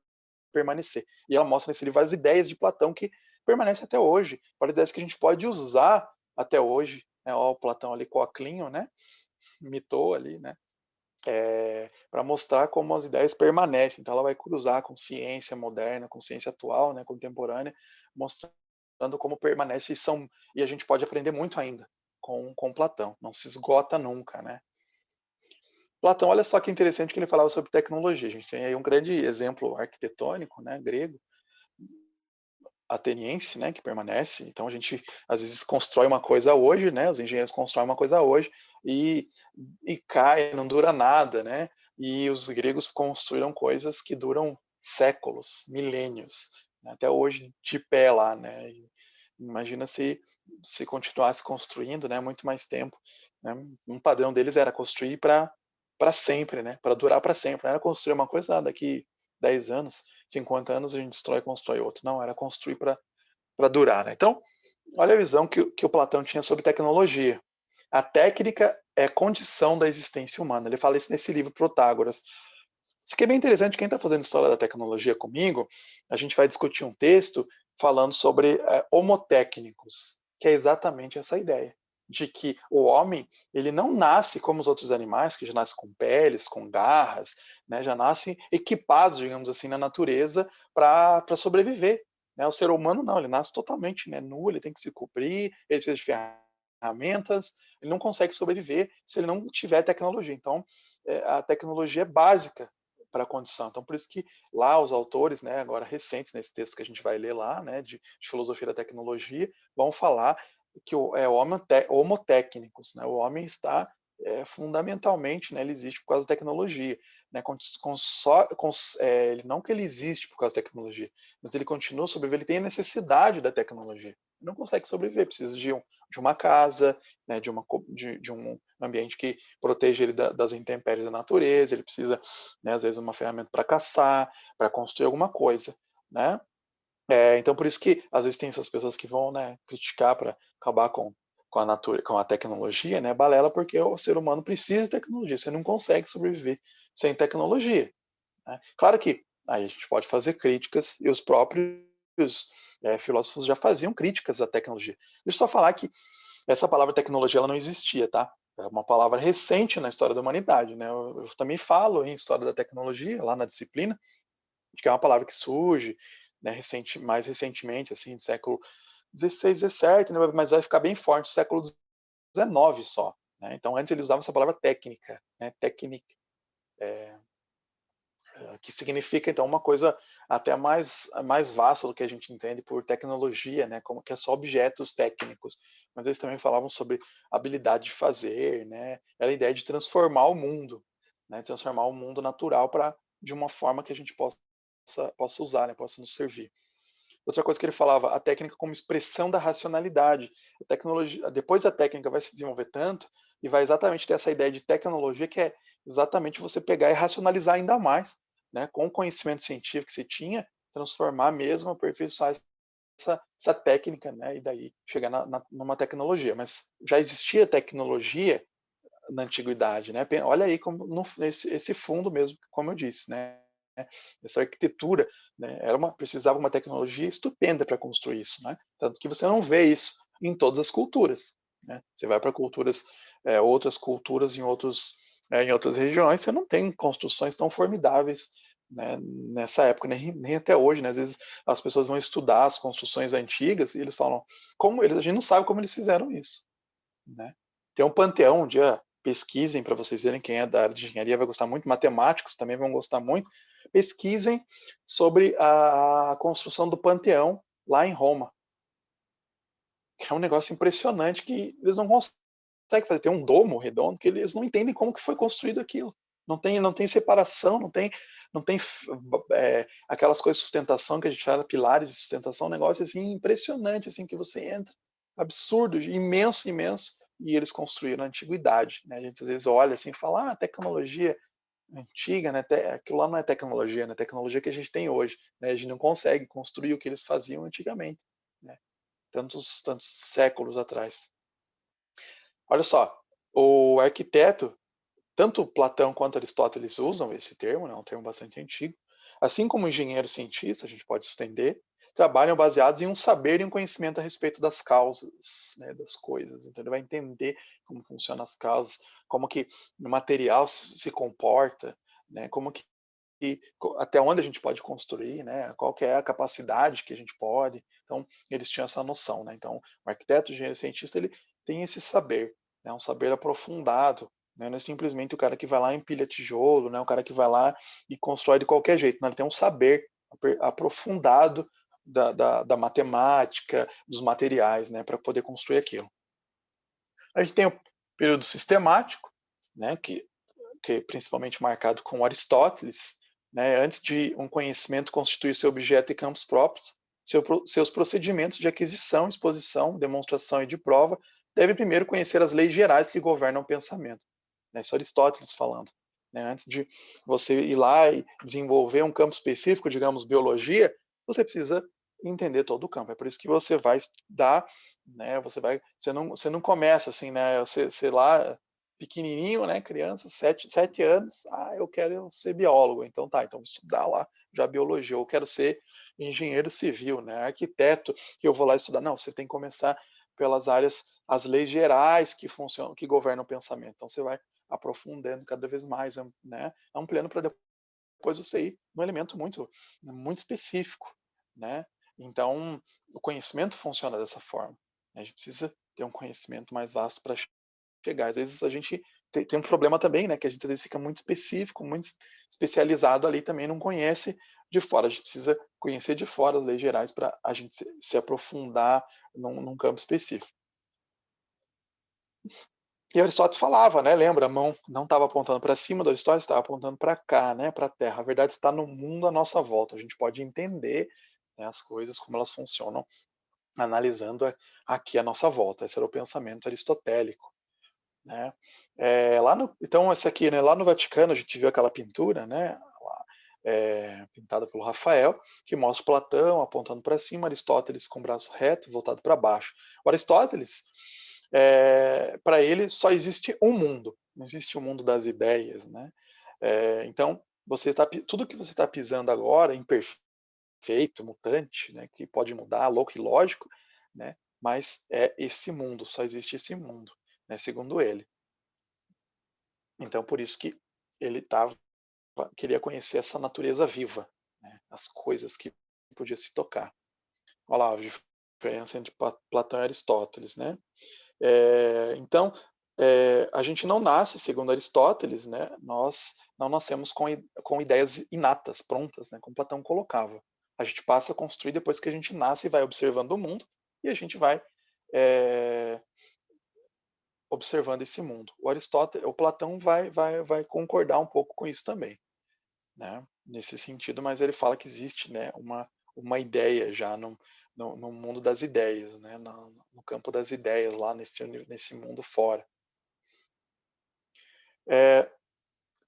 permanecer. E ela mostra nesse livro várias ideias de Platão que permanecem até hoje, várias ideias que a gente pode usar até hoje, né? Ó, o Platão ali com o Clinho, né? Mitou ali, né? Para mostrar como as ideias permanecem. Então, ela vai cruzar com ciência moderna, com ciência atual, né, contemporânea, mostrando como permanece e a gente pode aprender muito ainda com Platão. Não se esgota nunca, né? Platão, olha só que interessante que ele falava sobre tecnologia. A gente tem aí um grande exemplo arquitetônico, né, grego, ateniense, né, que permanece. Então a gente às vezes constrói uma coisa hoje, né, os engenheiros constroem uma coisa hoje e, e cai, não dura nada, né? E os gregos construíram coisas que duram séculos, milênios, né, até hoje de pé lá, né? E imagina se continuasse construindo, né, muito mais tempo, né? Um padrão deles era construir para sempre, né? Para durar para sempre. Não era construir uma coisa daqui 10 anos, 50 anos a gente destrói e constrói outro. Não, era construir para durar. Né? Então, olha a visão que o Platão tinha sobre tecnologia. A técnica é condição da existência humana. Ele fala isso nesse livro Protágoras. Isso que é bem interessante, quem está fazendo história da tecnologia comigo, a gente vai discutir um texto falando sobre homotécnicos, que é exatamente essa ideia de que o homem ele não nasce como os outros animais, que já nascem com peles, com garras, né, já nascem equipados, digamos assim, na natureza para sobreviver. Né? O ser humano não, ele nasce totalmente, né, nu, ele tem que se cobrir, ele precisa de ferramentas, ele não consegue sobreviver se ele não tiver tecnologia. Então, a tecnologia é básica para a condição. Então, por isso que lá os autores, né, agora recentes, nesse texto que a gente vai ler lá, né, de filosofia da tecnologia, vão falar que é homo técnicos, né, o homem está fundamentalmente, né, ele existe por causa da tecnologia, né, ele não que ele existe por causa da tecnologia, mas ele continua a sobreviver, ele tem a necessidade da tecnologia, ele não consegue sobreviver, precisa de uma casa, né, de um ambiente que proteja ele das intempéries da natureza, ele precisa, né, às vezes, uma ferramenta para caçar, para construir alguma coisa, né? Então, por isso que, às vezes, tem essas pessoas que vão, né, criticar para acabar com a tecnologia, né, balela, porque o ser humano precisa de tecnologia, você não consegue sobreviver sem tecnologia. Né? Claro que aí a gente pode fazer críticas, e os próprios filósofos já faziam críticas à tecnologia. Deixa eu só falar que essa palavra tecnologia ela não existia, tá? É uma palavra recente na história da humanidade, né? Eu também falo em história da tecnologia, lá na disciplina, que é uma palavra que surge, né, mais recentemente, assim, do século XVI, XVII, né, mas vai ficar bem forte no século XIX só. Né? Então, antes ele usava essa palavra técnica, né, técnica, que significa, então, uma coisa até mais vasta do que a gente entende por tecnologia, né, como que é só objetos técnicos. Mas eles também falavam sobre habilidade de fazer, né, era a ideia de transformar o mundo, né, transformar o mundo natural de uma forma que a gente possa usar, né, possa nos servir. Outra coisa que ele falava, a técnica como expressão da racionalidade. A tecnologia, depois a técnica vai se desenvolver tanto e vai exatamente ter essa ideia de tecnologia que é exatamente você pegar e racionalizar ainda mais, né, com o conhecimento científico que você tinha, transformar mesmo, aperfeiçoar essa técnica, né, e daí chegar numa tecnologia. Mas já existia tecnologia na antiguidade, né? Olha aí como esse fundo mesmo, como eu disse, né? Essa arquitetura, né? Precisava uma tecnologia estupenda para construir isso, né? Tanto que você não vê isso em todas as culturas, né? Você vai para outras culturas em outras regiões, você não tem construções tão formidáveis, né, nessa época, nem até hoje, né? Às vezes as pessoas vão estudar as construções antigas e eles falam a gente não sabe como eles fizeram isso, né? Tem um panteão, um dia pesquisem para vocês verem, quem é da área de engenharia vai gostar muito, matemáticos também vão gostar muito, pesquisem sobre a construção do panteão lá em Roma, que é um negócio impressionante que eles não conseguem fazer, tem um domo redondo que eles não entendem como que foi construído aquilo, não tem separação, não tem aquelas coisas de sustentação que a gente fala, pilares de sustentação, um negócio assim impressionante, assim, que você entra, absurdo, imenso, imenso, e eles construíram na antiguidade, né? A gente às vezes olha assim e fala, tecnologia antiga, né? Aquilo lá não é tecnologia, né? Tecnologia que a gente tem hoje, né? A gente não consegue construir o que eles faziam antigamente, né? Tantos séculos atrás. Olha só, o arquiteto tanto Platão quanto Aristóteles usam esse termo, né, é um termo bastante antigo, assim como engenheiro cientista, a gente pode estender, trabalham baseados em um saber e um conhecimento a respeito das causas, né, das coisas. Então ele vai entender como funcionam as causas, como que o material se comporta, né, como que até onde a gente pode construir, né, qual que é a capacidade que a gente pode. Então eles tinham essa noção, né. Então o arquiteto, o engenheiro cientista, ele tem esse saber, né, um saber aprofundado, né, não é simplesmente o cara que vai lá e empilha tijolo, né, o cara que vai lá e constrói de qualquer jeito, não, ele tem um saber aprofundado da matemática, dos materiais, né, para poder construir aquilo. A gente tem o período sistemático, né, que é principalmente marcado com Aristóteles, né, antes de um conhecimento constituir seu objeto e campos próprios, seus procedimentos de aquisição, exposição, demonstração e de prova devem primeiro conhecer as leis gerais que governam o pensamento. Né, isso é Aristóteles falando. Né, antes de você ir lá e desenvolver um campo específico, digamos biologia, você precisa entender todo o campo. É por isso que você vai estudar, né, você não começa assim, né, você lá pequenininho, né, criança, 7 anos, eu quero ser biólogo, então tá, então vou estudar lá já biologia, ou eu quero ser engenheiro civil, né, arquiteto, e eu vou lá estudar. Não, você tem que começar pelas áreas, as leis gerais que funcionam, que governam o pensamento. Então você vai aprofundando cada vez mais, né, ampliando para depois você ir num elemento muito específico, né. Então, o conhecimento funciona dessa forma, né, a gente precisa ter um conhecimento mais vasto para chegar. Às vezes a gente tem um problema também, né, que a gente às vezes fica muito específico, muito especializado ali, também não conhece de fora. A gente precisa conhecer de fora as leis gerais para a gente se aprofundar num campo específico. E Aristóteles falava, né, lembra, a mão não estava apontando para cima do Aristóteles, estava apontando para cá, né, para a Terra. A verdade está no mundo à nossa volta. A gente pode entender, né, as coisas, como elas funcionam, analisando aqui à nossa volta. Esse era o pensamento aristotélico. Né? Então, esse aqui, né, lá no Vaticano, a gente viu aquela pintura, né, lá, pintada pelo Rafael, que mostra Platão apontando para cima, Aristóteles com o braço reto, voltado para baixo. O Aristóteles, para ele, só existe um mundo, não existe o mundo das ideias. Né? Então, tudo que você está pisando agora, imperfeito, mutante, né, que pode mudar, louco e lógico, né, mas é esse mundo, só existe esse mundo, né, segundo ele. Então, por isso que ele queria conhecer essa natureza viva, né, as coisas que podia se tocar. Olha lá a diferença entre Platão e Aristóteles, né? Então, a gente não nasce, segundo Aristóteles, né? Nós não nascemos com ideias inatas, prontas, né? Como Platão colocava. A gente passa a construir depois que a gente nasce e vai observando o mundo e a gente vai observando esse mundo. O Platão vai concordar um pouco com isso também, né? Nesse sentido, mas ele fala que existe, né, uma ideia já no mundo das ideias, né, no campo das ideias, lá nesse mundo fora.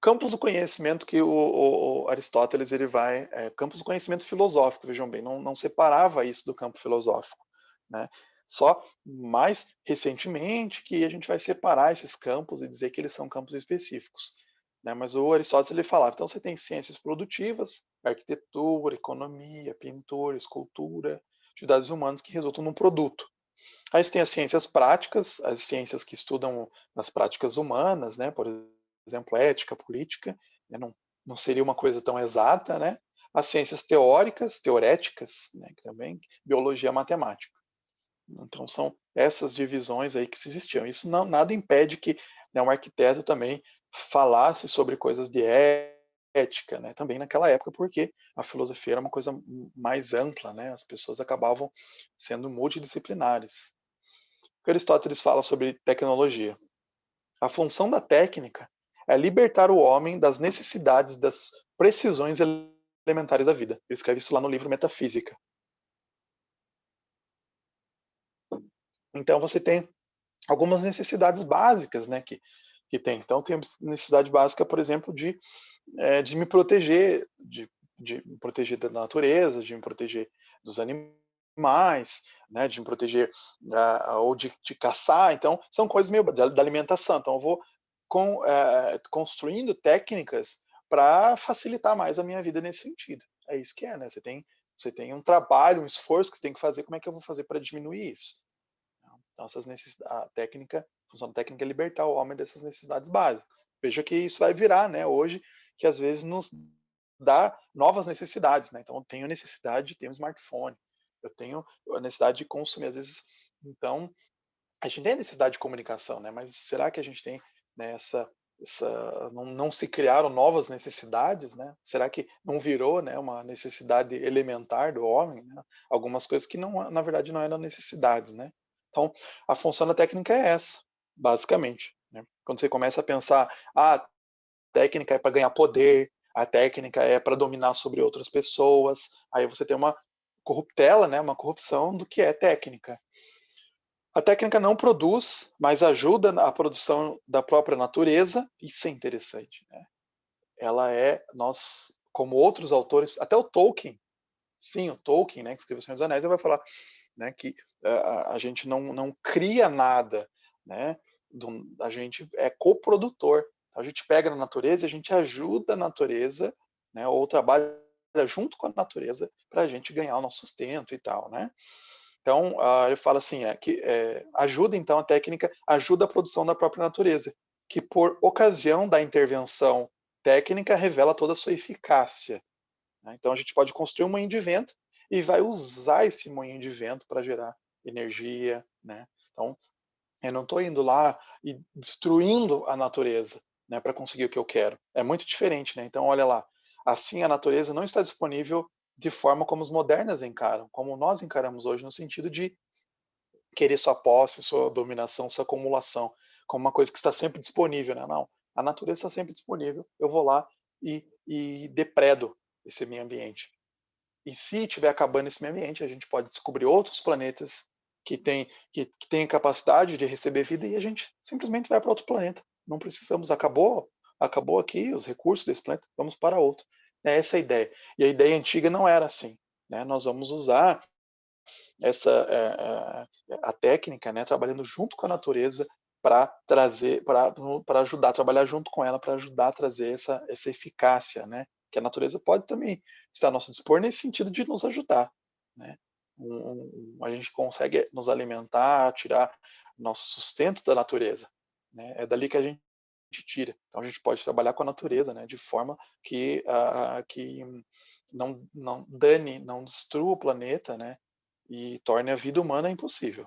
Campos do conhecimento que o Aristóteles ele vai, campos do conhecimento filosófico, vejam bem, não separava isso do campo filosófico, né? Só mais recentemente que a gente vai separar esses campos e dizer que eles são campos específicos, né? Mas o Aristóteles ele falava, então você tem ciências produtivas, arquitetura, economia, pintura, escultura, atividades humanas que resultam num produto. Aí você tem as ciências práticas, as ciências que estudam as práticas humanas, né? Por exemplo, ética, política, né? Não seria uma coisa tão exata, né? As ciências teóricas, teoréticas, né? Também biologia, matemática. Então são essas divisões aí que existiam. Isso nada impede que, né, um arquiteto também falasse sobre coisas de ética, né? Também naquela época, porque a filosofia era uma coisa mais ampla, né? As pessoas acabavam sendo multidisciplinares. O que Aristóteles fala sobre tecnologia? A função da técnica é libertar o homem das necessidades das precisões elementares da vida. Ele escreve isso lá no livro Metafísica. Então você tem algumas necessidades básicas, né, que tem. Então tem necessidade básica, por exemplo, de me proteger, de me proteger da natureza, de me proteger dos animais, né, de me proteger ou de caçar. Então são coisas meio da alimentação. Então eu vou construindo técnicas para facilitar mais a minha vida nesse sentido. É isso que é, né? Você tem um trabalho, um esforço que você tem que fazer. Como é que eu vou fazer para diminuir isso? Então, a função da técnica é libertar o homem dessas necessidades básicas. Veja que isso vai virar, né? Hoje, que às vezes nos dá novas necessidades, né? Então, eu tenho necessidade de ter um smartphone, eu tenho a necessidade de consumir, às vezes. Então, a gente tem a necessidade de comunicação, né? Mas será que a gente tem, né, não se criaram novas necessidades, né? Será que não virou, né, uma necessidade elementar do homem, né? Algumas coisas que não, na verdade, não eram necessidades, né? Então, a função da técnica é essa, basicamente, né? Quando você começa a pensar, a técnica é para ganhar poder, a técnica é para dominar sobre outras pessoas, aí você tem uma corruptela, né, uma corrupção do que é técnica. A técnica não produz, mas ajuda na produção da própria natureza. Isso é interessante, né? Ela é, nós, como outros autores, até o Tolkien, sim, o Tolkien, né, que escreveu O Senhor dos Anéis, ele vai falar, né, que a gente não cria nada, né? A gente é coprodutor. A gente pega na natureza e a gente ajuda a natureza, né, ou trabalha junto com a natureza para a gente ganhar o nosso sustento e tal, né? Então, ele fala assim, ajuda então a técnica, ajuda a produção da própria natureza, que por ocasião da intervenção técnica revela toda a sua eficácia, né? Então a gente pode construir um moinho de vento e vai usar esse moinho de vento para gerar energia, né? Então, eu não estou indo lá e destruindo a natureza, né, para conseguir o que eu quero. É muito diferente, né? Então, olha lá, assim a natureza não está disponível de forma como os modernos encaram, como nós encaramos hoje, no sentido de querer sua posse, sua dominação, sua acumulação, como uma coisa que está sempre disponível, né? Não, a natureza está sempre disponível, eu vou lá e depredo esse meio ambiente. E se estiver acabando esse meio ambiente, a gente pode descobrir outros planetas que têm capacidade de receber vida e a gente simplesmente vai para outro planeta. Não precisamos, acabou aqui os recursos desse planeta, vamos para outro. É essa a ideia. E a ideia antiga não era assim, né? Nós vamos usar a técnica, né, trabalhando junto com a natureza para trazer, para ajudar, trabalhar junto com ela para ajudar a trazer essa eficácia, né? Que a natureza pode também estar a nosso dispor nesse sentido de nos ajudar, né? A gente consegue nos alimentar, tirar nosso sustento da natureza, né? É dali que a gente tira. Então a gente pode trabalhar com a natureza, né? De forma que não dane, não destrua o planeta, né? E torne a vida humana impossível.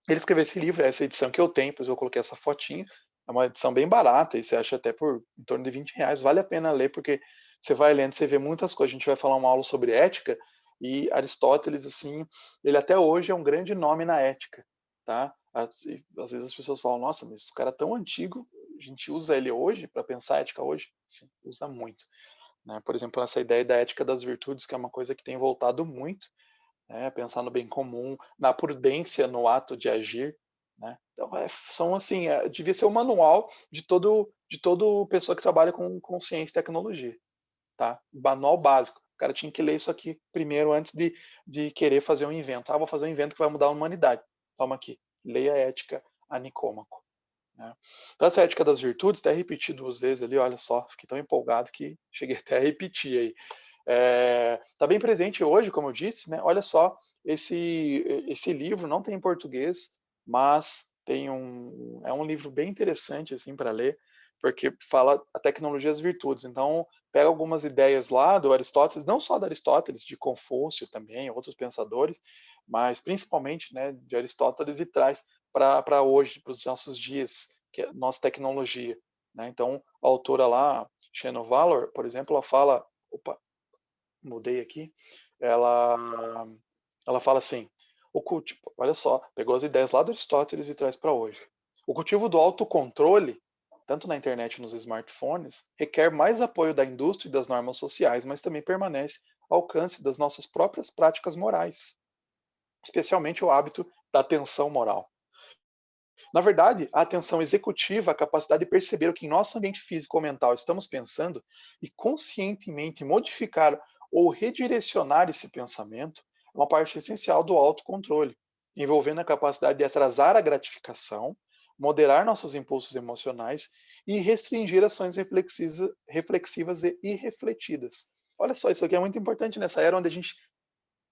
Ele escreveu esse livro, essa edição que eu tenho, pois eu coloquei essa fotinha, é uma edição bem barata, e você acha até por em torno de R$ 20, vale a pena ler, porque você vai lendo, você vê muitas coisas, a gente vai falar uma aula sobre ética, e Aristóteles, assim, ele até hoje é um grande nome na ética, tá? Às vezes as pessoas falam, nossa, mas esse cara é tão antigo, a gente usa ele hoje para pensar ética hoje? Sim, usa muito, né? Por exemplo, essa ideia da ética das virtudes, que é uma coisa que tem voltado muito, né, pensar no bem comum, na prudência no ato de agir, né? Então, são assim, devia ser o manual de todo pessoa que trabalha com ciência e tecnologia, tá? Manual básico. O cara tinha que ler isso aqui primeiro antes de querer fazer um invento. Ah, vou fazer um invento que vai mudar a humanidade. Toma aqui, leia a ética a Nicômaco, né? Então, essa ética das virtudes, até repeti 2 vezes ali, olha só, fiquei tão empolgado que cheguei até a repetir aí. Está bem presente hoje, como eu disse, né? Olha só, esse livro não tem em português, mas é um livro bem interessante assim para ler, porque fala a tecnologia e as virtudes. Então, pega algumas ideias lá do Aristóteles, não só do Aristóteles, de Confúcio também, outros pensadores, mas principalmente, né, de Aristóteles, e traz para hoje, para os nossos dias, que é a nossa tecnologia, né? Então, a autora lá, Shannon Valor, por exemplo, ela fala, opa, mudei aqui, ela, ela fala assim, olha só, pegou as ideias lá do Aristóteles e traz para hoje. O cultivo do autocontrole, tanto na internet e nos smartphones, requer mais apoio da indústria e das normas sociais, mas também permanece ao alcance das nossas próprias práticas morais, especialmente o hábito da atenção moral. Na verdade, a atenção executiva, a capacidade de perceber o que em nosso ambiente físico ou mental estamos pensando e conscientemente modificar ou redirecionar esse pensamento, é uma parte essencial do autocontrole, envolvendo a capacidade de atrasar a gratificação, moderar nossos impulsos emocionais e restringir ações reflexivas e irrefletidas. Olha só, isso aqui é muito importante nessa era onde a gente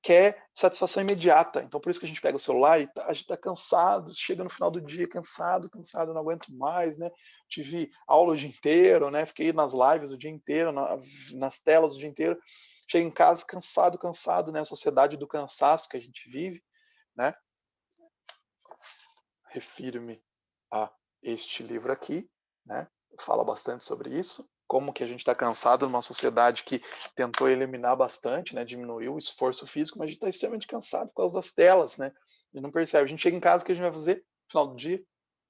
quer satisfação imediata. Então, por isso que a gente pega o celular e a gente está cansado, chega no final do dia cansado, não aguento mais, né? Tive aula o dia inteiro, né? Fiquei nas lives o dia inteiro, nas telas o dia inteiro. Chego em casa cansado, né? A sociedade do cansaço que a gente vive, né? Refiro-me a este livro aqui, né? Fala bastante sobre isso, como que a gente está cansado numa sociedade que tentou eliminar bastante, né? Diminuiu o esforço físico, mas a gente está extremamente cansado por causa das telas, né? E não percebe. A gente chega em casa, o que a gente vai fazer? No final do dia,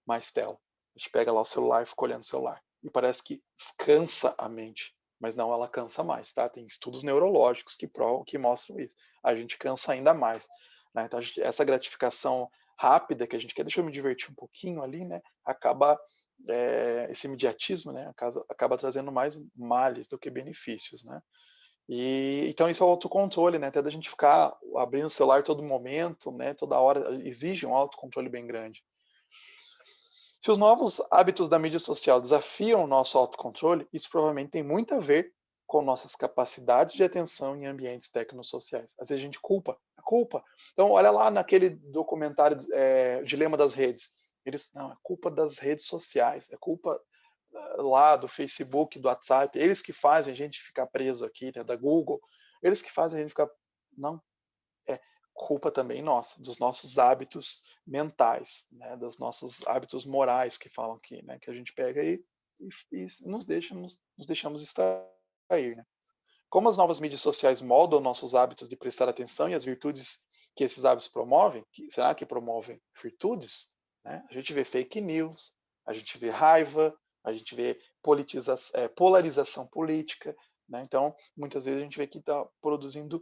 mais tela. A gente pega lá o celular e fica olhando o celular. E parece que descansa a mente. Mas não, ela cansa mais, tá? Tem estudos neurológicos que mostram isso. A gente cansa ainda mais. Né? Então, essa gratificação rápida que a gente quer, deixa eu me divertir um pouquinho ali, né? Acaba esse imediatismo, né? Acaba trazendo mais males do que benefícios, né? E então isso é o autocontrole, né? Até da gente ficar abrindo o celular todo momento, né? Toda hora exige um autocontrole bem grande. Se os novos hábitos da mídia social desafiam o nosso autocontrole, isso provavelmente tem muito a ver com nossas capacidades de atenção em ambientes tecnosociais. Às vezes a gente culpa. Então, olha lá naquele documentário Dilema das Redes. Não, é culpa das redes sociais, é culpa lá do Facebook, do WhatsApp, eles que fazem a gente ficar preso aqui, né, da Google, eles que fazem a gente ficar... Não, é culpa também nossa, dos nossos hábitos mentais, né, dos nossos hábitos morais que falam aqui, né, que a gente pega e nos deixamos extrair, né. Como as novas mídias sociais moldam nossos hábitos de prestar atenção e as virtudes que esses hábitos promovem, será que promovem virtudes? Né? A gente vê fake news, a gente vê raiva, a gente vê polarização política, né? Então, muitas vezes a gente vê que está produzindo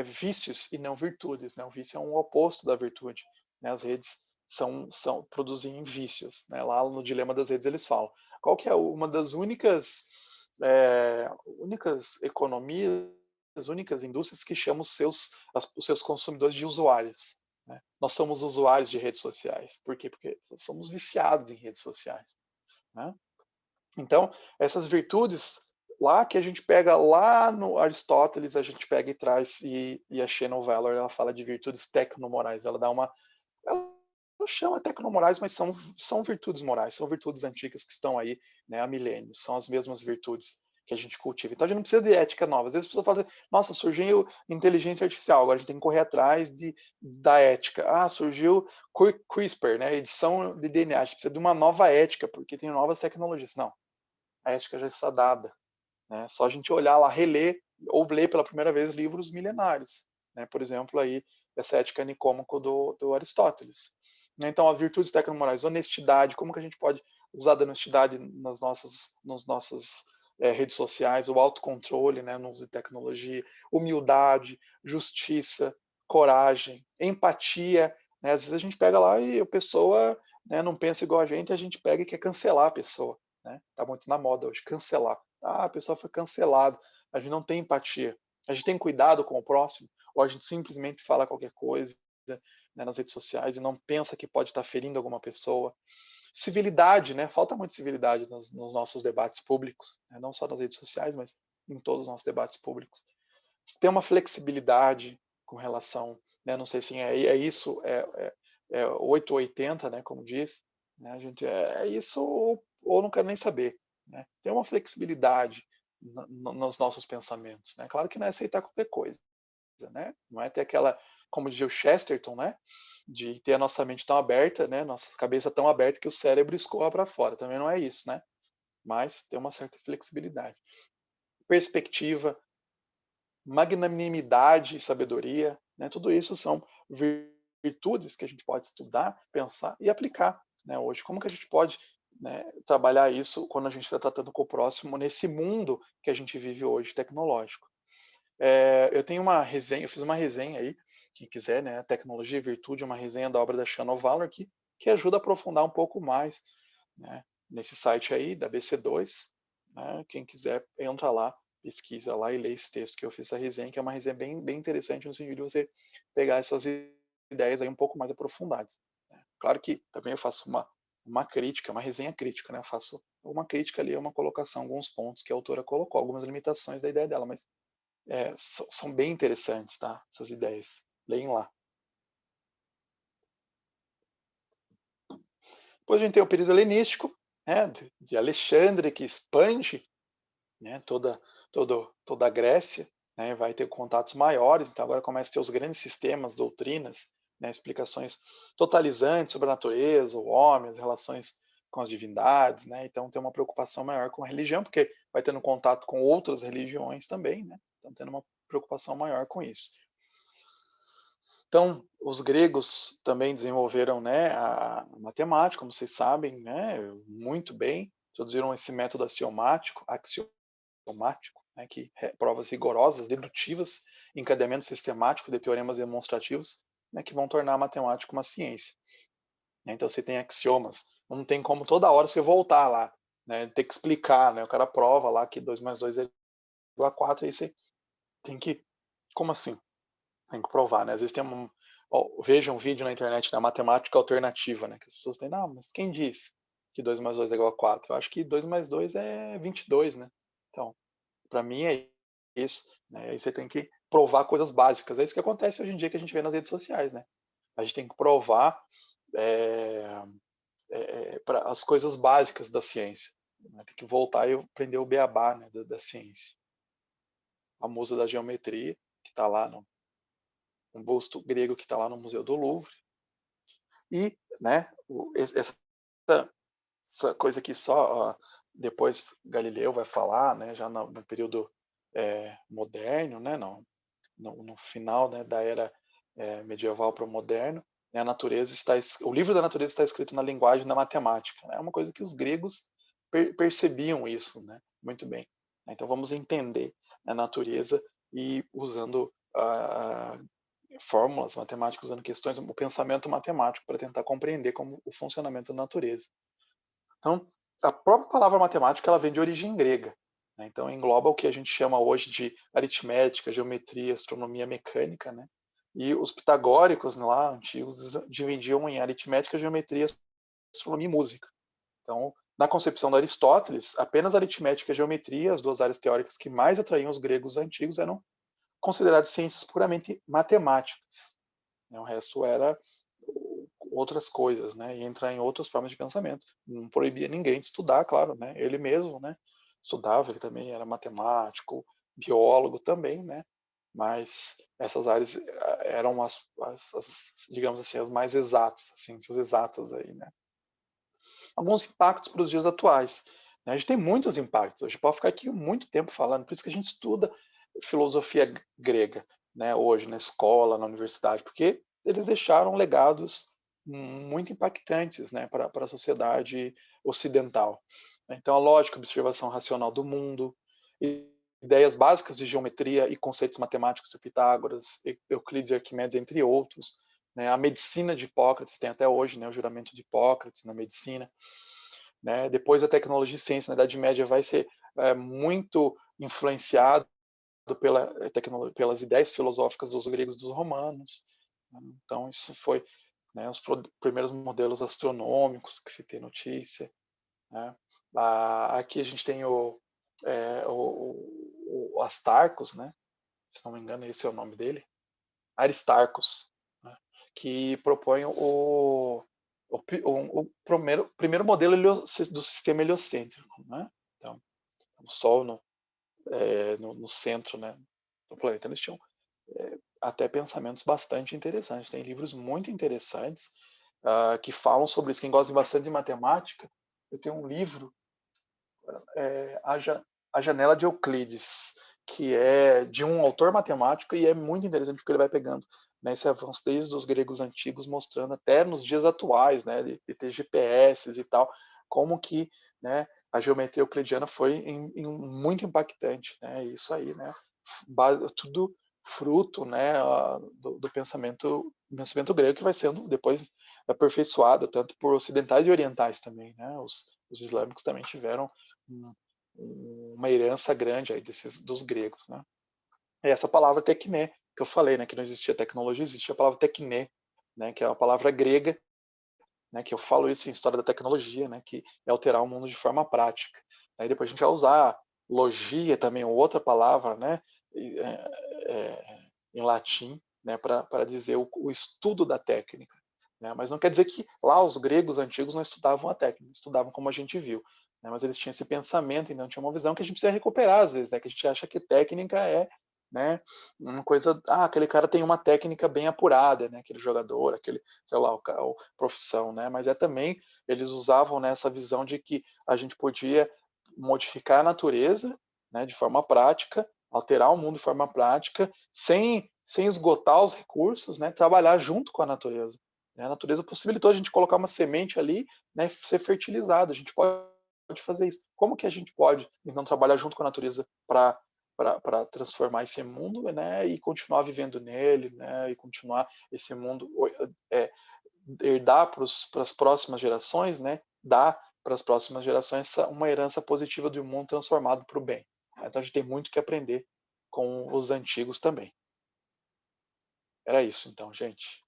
vícios e não virtudes. Né? O vício é um oposto da virtude. Né? As redes produzem vícios. Né? Lá no Dilema das Redes eles falam. Qual que é uma das únicas economias, as únicas indústrias que chamam os seus consumidores de usuários? Né? Nós somos usuários de redes sociais. Por quê? Porque somos viciados em redes sociais. Né? Então, essas virtudes lá que a gente pega lá no Aristóteles, a gente pega e traz, e a Shannon Valor, ela fala de virtudes tecnomorais, ela não chama tecnomorais, mas são virtudes morais, são virtudes antigas que estão aí, né, há milênios, são as mesmas virtudes que a gente cultiva. Então a gente não precisa de ética nova. Às vezes a pessoa fala, nossa, surgiu inteligência artificial, agora a gente tem que correr atrás da ética. Ah, surgiu CRISPR, né, edição de DNA, a gente precisa de uma nova ética, porque tem novas tecnologias. Não, a ética já está dada. Né? Só a gente olhar lá, reler ou ler pela primeira vez livros milenares. Né? Por exemplo, aí, essa ética nicômaco do Aristóteles. Né? Então, as virtudes tecnomorais, honestidade, como que a gente pode usar da honestidade nas nossas redes sociais, o autocontrole, né, no uso de tecnologia, humildade, justiça, coragem, empatia. Né? Às vezes a gente pega lá e a pessoa, né, não pensa igual a gente pega e quer cancelar a pessoa. Né? Tá muito na moda hoje, cancelar. Ah, a pessoa foi cancelada. A gente não tem empatia. A gente tem cuidado com o próximo, ou a gente simplesmente fala qualquer coisa, né, nas redes sociais e não pensa que pode estar ferindo alguma pessoa. Civilidade, né? Falta muito civilidade nos nossos debates públicos, né? Não só nas redes sociais, mas em todos os nossos debates públicos. Ter uma flexibilidade com relação, né? Não sei se é isso, 8 ou 80, né? Como diz, né? A gente é isso ou não quero nem saber, né? Ter uma flexibilidade nos nossos pensamentos, né? Claro que não é aceitar qualquer coisa, né? Não é ter aquela, como dizia o Chesterton, né? De ter a nossa mente tão aberta, né? Nossa cabeça tão aberta que o cérebro escoa para fora. Também não é isso, né? Mas ter uma certa flexibilidade. Perspectiva, magnanimidade e sabedoria, né? Tudo isso são virtudes que a gente pode estudar, pensar e aplicar, né? Hoje, como que a gente pode, né, trabalhar isso quando a gente está tratando com o próximo nesse mundo que a gente vive hoje tecnológico? Eu tenho uma resenha, eu fiz uma resenha aí, quem quiser, né, Tecnologia e Virtude, uma resenha da obra da Shannon Valor que ajuda a aprofundar um pouco mais, né, nesse site aí da BC2, né, quem quiser entra lá, pesquisa lá e lê esse texto que eu fiz essa resenha, que é uma resenha bem interessante no sentido de você pegar essas ideias aí um pouco mais aprofundadas. Né. Claro que também eu faço uma crítica, uma resenha crítica, né? Eu faço uma crítica ali, uma colocação, alguns pontos que a autora colocou, algumas limitações da ideia dela, mas são bem interessantes, tá? Essas ideias. Leem lá. Depois a gente tem o período helenístico, né, de Alexandre, que expande, né, toda a Grécia, né, vai ter contatos maiores, então agora começa a ter os grandes sistemas, doutrinas, né, explicações totalizantes sobre a natureza, o homem, as relações com as divindades, né, então tem uma preocupação maior com a religião, porque vai tendo contato com outras religiões também, né, então tendo uma preocupação maior com isso. Então, os gregos também desenvolveram, né, a matemática, como vocês sabem, né, muito bem, introduziram esse método axiomático, né, que provas rigorosas, dedutivas, encadeamento sistemático de teoremas demonstrativos, né, que vão tornar a matemática uma ciência. Então você tem axiomas, não tem como toda hora você voltar lá, né, ter que explicar, né, o cara prova lá que 2 mais 2 é igual a 4, aí você tem que, como assim? Tem que provar, né? Às vezes tem veja um vídeo na internet da matemática alternativa, né? Que as pessoas têm, não, mas quem disse que 2 mais 2 é igual a 4? Eu acho que 2 mais 2 é 22, né? Então, para mim é isso, né? Aí você tem que provar coisas básicas. É isso que acontece hoje em dia que a gente vê nas redes sociais, né? A gente tem que provar as coisas básicas da ciência. Né? Tem que voltar e aprender o beabá, né, da ciência. A musa da geometria, que está lá no um busto grego que está lá no Museu do Louvre. E, né, essa coisa que só depois Galileu vai falar, né, já no período moderno, né, no final, né, da era medieval para o moderno, né, o livro da natureza está escrito na linguagem da matemática. Né, é uma coisa que os gregos percebiam isso, né, muito bem. Então vamos entender a natureza e usando fórmulas matemáticas, usando questões, o pensamento matemático para tentar compreender como o funcionamento da natureza. Então, a própria palavra matemática ela vem de origem grega. Né? Então, engloba o que a gente chama hoje de aritmética, geometria, astronomia mecânica. Né? E os pitagóricos lá, antigos, dividiam em aritmética, geometria, astronomia e música. Então, na concepção de Aristóteles, apenas aritmética e geometria, as duas áreas teóricas que mais atraíam os gregos antigos, eram consideradas ciências puramente matemáticas. Né? O resto era outras coisas, né? E entrar em outras formas de pensamento. Não proibia ninguém de estudar, claro, né? Ele mesmo, né? Estudava, ele também era matemático, biólogo também, né? Mas essas áreas eram digamos assim, as mais exatas, as ciências exatas aí, né? Alguns impactos para os dias atuais. Né? A gente tem muitos impactos. A gente pode ficar aqui muito tempo falando, por isso que a gente estuda filosofia grega, né? Hoje na escola, na universidade, porque eles deixaram legados muito impactantes, né, para a sociedade ocidental. Então, a lógica, a observação racional do mundo, ideias básicas de geometria e conceitos matemáticos de Pitágoras, Euclides e Arquimedes, entre outros. Né? A medicina de Hipócrates tem até hoje, né, o juramento de Hipócrates na medicina. Né? Depois a tecnologia e ciência na Idade Média vai ser muito influenciado pelas ideias filosóficas dos gregos e dos romanos. Então, isso foi, né, os primeiros modelos astronômicos que se tem notícia. Né? Aqui a gente tem o Astarcos, né? Se não me engano, esse é o nome dele, Aristarcos, né? Que propõe o primeiro modelo do sistema heliocêntrico. Né? Então, o Sol no centro, né, do planeta. Eles tinham até pensamentos bastante interessantes. Tem livros muito interessantes que falam sobre isso. Quem gosta bastante de matemática, eu tenho um livro, A Janela de Euclides, que é de um autor matemático e é muito interessante porque ele vai pegando, né, esse avanço desde os gregos antigos, mostrando até nos dias atuais, né, de ter GPS e tal, como que, né, a geometria euclidiana foi muito impactante, né, isso aí, né, tudo fruto, né, do pensamento grego, que vai sendo depois aperfeiçoado tanto por ocidentais e orientais também, né, os islâmicos também tiveram uma herança grande aí dos gregos, né. E essa palavra tecné, que eu falei, né, que não existia tecnologia, existia a palavra tecné, né, que é uma palavra grega, né, que eu falo isso em História da Tecnologia, né, que é alterar o mundo de forma prática. Aí depois a gente vai usar logia também, outra palavra, né, e, em latim, né, para dizer o estudo da técnica. Né? Mas não quer dizer que lá os gregos antigos não estudavam a técnica, estudavam como a gente viu. Né? Mas eles tinham esse pensamento, então tinha uma visão que a gente precisa recuperar às vezes, né? Que a gente acha que técnica é, né, uma coisa, aquele cara tem uma técnica bem apurada, né, aquele jogador, aquele, sei lá, o profissão, né, mas é também, eles usavam nessa visão de que a gente podia modificar a natureza, né, de forma prática, alterar o mundo de forma prática, sem esgotar os recursos, né, trabalhar junto com a natureza. Né? A natureza possibilitou a gente colocar uma semente ali, né, ser fertilizada, a gente pode fazer isso. Como que a gente pode, então, trabalhar junto com a natureza para transformar esse mundo, né, e continuar vivendo nele, né, e continuar esse mundo, herdar para as próximas gerações, né, dar para as próximas gerações uma herança positiva de um mundo transformado para o bem. Então a gente tem muito que aprender com os antigos também. Era isso então, gente.